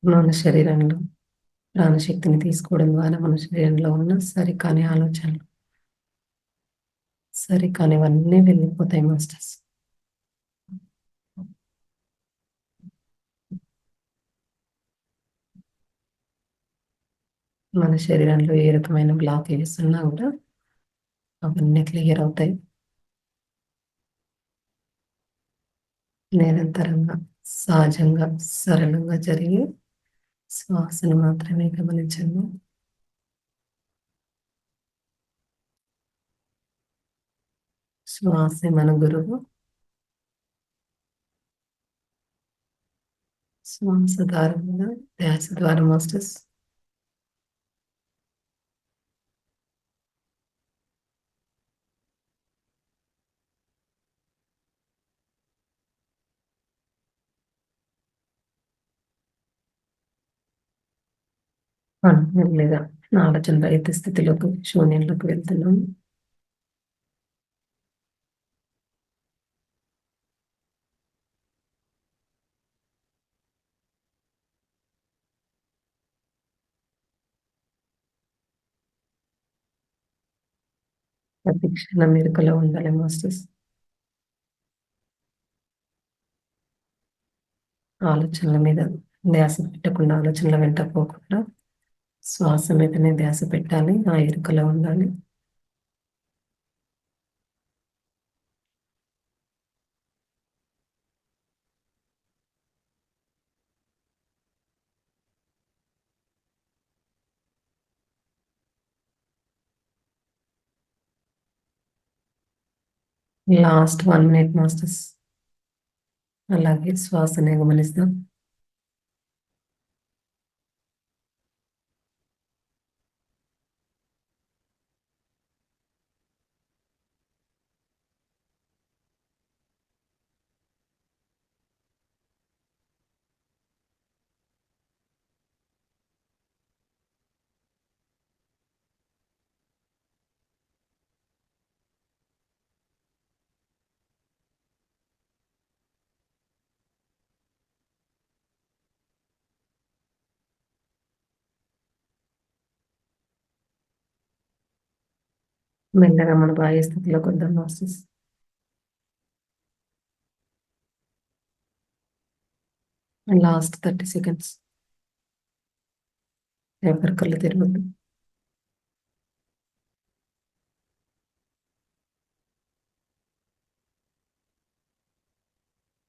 మన శరీరంలో ప్రాణశక్తిని తీసుకోవడం ద్వారా మన శరీరంలో ఉన్న సరికాని ఆలోచనలు, సరికానివన్నీ వెళ్ళిపోతాయి మాస్టర్స్. మన శరీరంలో ఏ రకమైన బ్లాకేజెస్ ఉన్నా కూడా అవన్నీ క్లియర్ అవుతాయి. నిరంతరంగా సహజంగా సరళంగా జరిగి శ్వాసను మాత్రమే గమనించండి. శ్వాసే మన గురువు. శ్వాస ద్వారా ధ్యాస ద్వారా మాస్టర్స్ లేదా ఆలోచన రహిత స్థితిలోకి శూన్యంలోకి వెళ్తున్నాం. ప్రతి క్షణం మెరుకలో ఉండాలి మాస్టర్స్. ఆలోచనల మీద ధ్యాస పెట్టకుండా, ఆలోచనల వెంట పోకుండా శ్వాస మీదనే ధ్యాస పెట్టాలి, ఆ ఎరుకలో ఉండాలి. లాస్ట్ 1 minute మాస్టర్స్ అలాగే శ్వాసనే గమనిస్తాం. మెల్లగా మన బాహ్య స్థితిలోకి వద్దాం మాస్టర్స్. Last 30 seconds. ఎవరి కళ్ళు తిరగద్దు.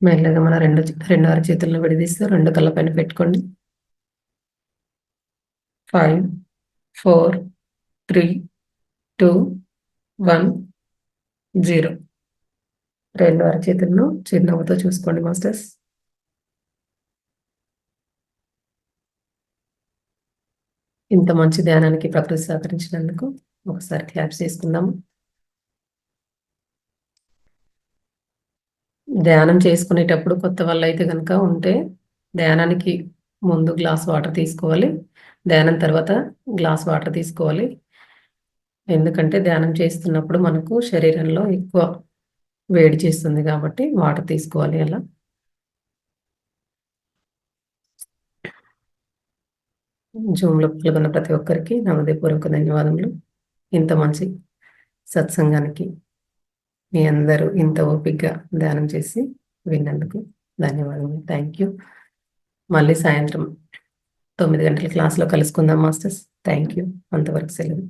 మెల్లగా మన రెండు అరచేతులను విడదీస్తూ 2 కళ్ళ పైన పెట్టుకోండి. 5, 4, 3, 2, 1, 0. 2 అరచేతులను చిరునవ్వుతో చూసుకోండి మాస్టర్స్. ఇంత మంచి ధ్యానానికి ప్రకృతి సహకరించినందుకు ఒకసారి క్లాప్స్ చేసుకుందాము. ధ్యానం చేసుకునేటప్పుడు కొత్త వాళ్ళు అయితే కనుక ఉంటే ధ్యానానికి ముందు గ్లాస్ వాటర్ తీసుకోవాలి, ధ్యానం తర్వాత గ్లాస్ వాటర్ తీసుకోవాలి. ఎందుకంటే ధ్యానం చేస్తున్నప్పుడు మనకు శరీరంలో ఎక్కువ వేడి చేస్తుంది కాబట్టి వాటర్ తీసుకోవాలి. అలా జూమ్లో పాల్గొన్న ప్రతి ఒక్కరికి నా హృదయపూర్వక ధన్యవాదములు. ఇంత మంచి సత్సంగానికి మీ అందరూ ఇంత ఓపికగా ధ్యానం చేసి విన్నందుకు ధన్యవాదములు. Thank you. మళ్ళీ సాయంత్రం 9 గంటల క్లాస్లో కలుసుకుందాం మాస్టర్స్. Thank you. అంతవరకు సెలవు.